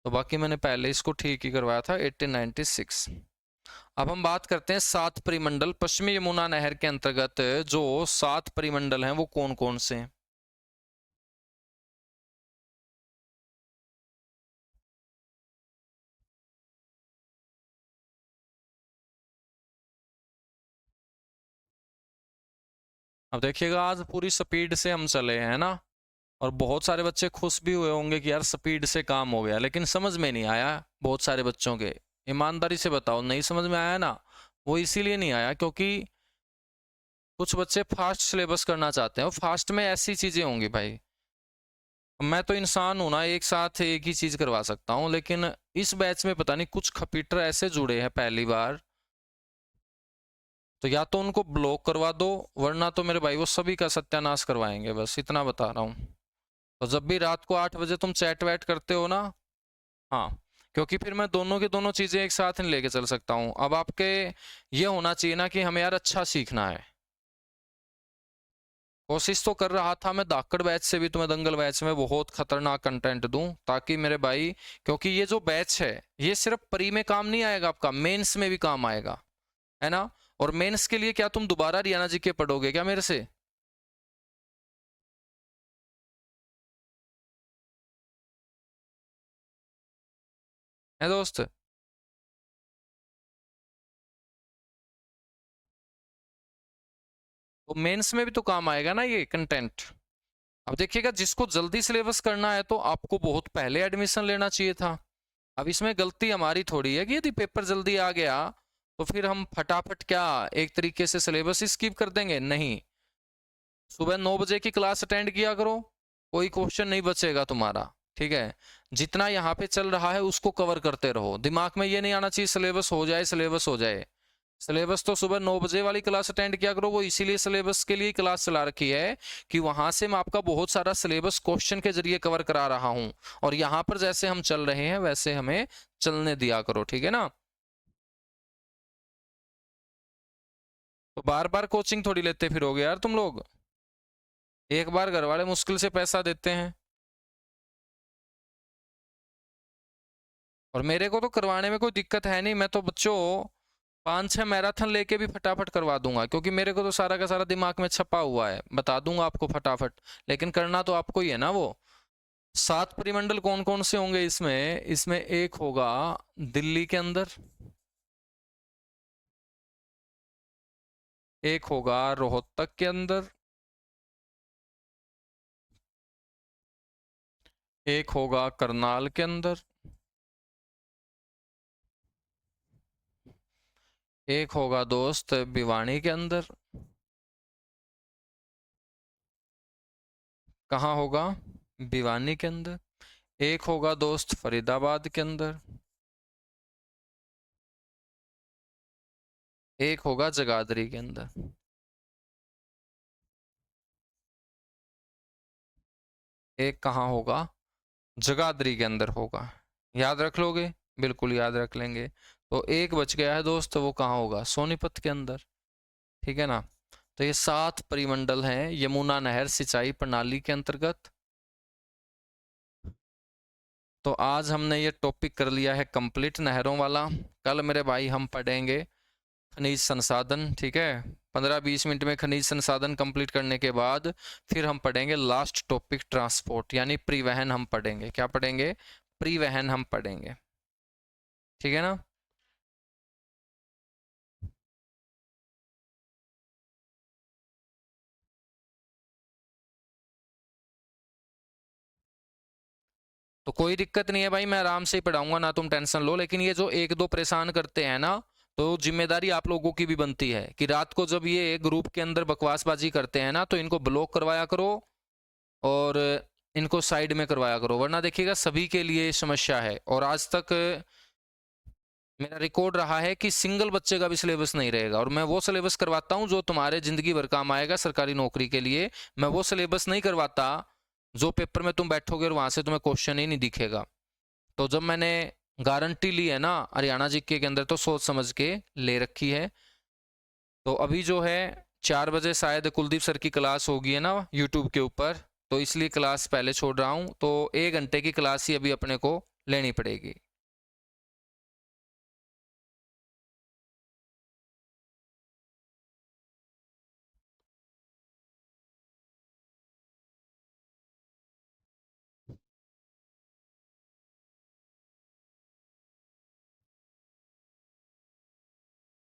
तो बाकी मैंने पहले इसको ठीक ही करवाया था, 1896। अब हम बात करते हैं 7 परिमंडल। पश्चिमी यमुना नहर के अंतर्गत जो 7 परिमंडल हैं वो कौन कौन से हैं? अब देखिएगा, आज पूरी स्पीड से हम चले हैं ना, और बहुत सारे बच्चे खुश भी हुए होंगे कि यार स्पीड से काम हो गया, लेकिन समझ में नहीं आया बहुत सारे बच्चों के। ईमानदारी से बताओ, नहीं समझ में आया ना? वो इसीलिए नहीं आया क्योंकि कुछ बच्चे फास्ट सिलेबस करना चाहते हैं, और फास्ट में ऐसी चीजें होंगी भाई। मैं तो इंसान हूं ना, एक साथ एक ही चीज करवा सकता हूँ, लेकिन इस बैच में पता नहीं कुछ खपीटर ऐसे जुड़े हैं पहली बार, तो या तो उनको ब्लॉक करवा दो, वरना तो मेरे भाई वो सभी का सत्यानाश करवाएंगे, बस इतना बता रहा हूँ। तो जब भी रात को 8 बजे तुम चैट वैट करते हो ना, हाँ, क्योंकि फिर मैं दोनों की दोनों चीजें एक साथ नहीं लेके चल सकता हूँ। अब आपके ये होना चाहिए ना कि हमें यार अच्छा सीखना है। कोशिश तो कर रहा था मैं धाकड़ बैच से भी तुम्हें दंगल बैच में बहुत खतरनाक कंटेंट दूं, ताकि मेरे भाई, क्योंकि ये जो बैच है ये सिर्फ प्री में काम नहीं आएगा, आपका मेंस में भी काम आएगा, है ना। और मेंस के लिए क्या तुम दोबारा रियाना जी के पढ़ोगे क्या मेरे से? है दोस्त? तो मेंस में भी तो काम आएगा ना ये कंटेंट। अब देखिएगा, जिसको जल्दी सिलेबस करना है तो आपको बहुत पहले एडमिशन लेना चाहिए था। अब इसमें गलती हमारी थोड़ी है कि यदि पेपर जल्दी आ गया तो फिर हम फटाफट क्या एक तरीके से सिलेबस स्किप कर देंगे? नहीं, सुबह 9 बजे की क्लास अटेंड किया करो, कोई क्वेश्चन नहीं बचेगा तुम्हारा, ठीक है। जितना यहाँ पे चल रहा है उसको कवर करते रहो, दिमाग में ये नहीं आना चाहिए सिलेबस हो जाए, सिलेबस हो जाए। सिलेबस तो सुबह 9 बजे वाली क्लास अटेंड किया करो, वो इसीलिए सिलेबस के लिए क्लास चला रखी है कि वहां से मैं आपका बहुत सारा सिलेबस क्वेश्चन के जरिए कवर करा रहा हूँ, और यहाँ पर जैसे हम चल रहे हैं वैसे हमें चलने दिया करो, ठीक है ना। तो बार बार कोचिंग थोड़ी लेते फिरोगे यार तुम लोग, एक बार घर वाले मुश्किल से पैसा देते हैं। और मेरे को तो करवाने में कोई दिक्कत है नहीं, मैं तो बच्चों 5-6 मैराथन लेके भी फटाफट करवा दूंगा, क्योंकि मेरे को तो सारा का सारा दिमाग में छपा हुआ है, बता दूंगा आपको फटाफट। लेकिन करना तो आपको ही है ना वो। 7 परिमंडल कौन कौन से होंगे इसमें? इसमें एक होगा दिल्ली के अंदर, एक होगा रोहतक के अंदर, एक होगा करनाल के अंदर, एक होगा दोस्त भिवानी के अंदर। कहाँ होगा? भिवानी के अंदर। एक होगा दोस्त फरीदाबाद के अंदर, एक होगा जगाधरी के अंदर। एक कहाँ होगा? जगाधरी के अंदर होगा। याद रख लोगे? बिल्कुल याद रख लेंगे। तो एक बच गया है दोस्त, वो कहाँ होगा? सोनीपत के अंदर। ठीक है ना? तो ये 7 परिमंडल हैं यमुना नहर सिंचाई प्रणाली के अंतर्गत। तो आज हमने ये टॉपिक कर लिया है कंप्लीट नहरों वाला। कल मेरे भाई हम पढ़ेंगे खनिज संसाधन। ठीक है, 15-20 मिनट में खनिज संसाधन कंप्लीट करने के बाद फिर हम पढ़ेंगे लास्ट टॉपिक ट्रांसपोर्ट, यानी परिवहन हम पढ़ेंगे। क्या पढ़ेंगे? परिवहन हम पढ़ेंगे। ठीक है ना? तो कोई दिक्कत नहीं है भाई, मैं आराम से ही पढ़ाऊंगा ना, तुम टेंशन लो। लेकिन ये जो एक दो परेशान करते हैं ना, तो जिम्मेदारी आप लोगों की भी बनती है कि रात को जब ये ग्रुप के अंदर बकवासबाजी करते हैं ना, तो इनको ब्लॉक करवाया करो और इनको साइड में करवाया करो, वरना देखिएगा सभी के लिए समस्या है। और आज तक मेरा रिकॉर्ड रहा है कि सिंगल बच्चे का भी सिलेबस नहीं रहेगा, और मैं वो सिलेबस करवाता हूँ जो तुम्हारे जिंदगी भर काम आएगा सरकारी नौकरी के लिए। मैं वो सिलेबस नहीं करवाता जो पेपर में तुम बैठोगे और वहां से तुम्हें क्वेश्चन ही नहीं दिखेगा। तो जब मैंने गारंटी ली है ना हरियाणा जीके के अंदर, तो सोच समझ के ले रखी है। तो अभी जो है 4 बजे शायद कुलदीप सर की क्लास होगी है ना यूट्यूब के ऊपर, तो इसलिए क्लास पहले छोड़ रहा हूँ। तो 1 घंटे की क्लास ही अभी अपने को लेनी पड़ेगी।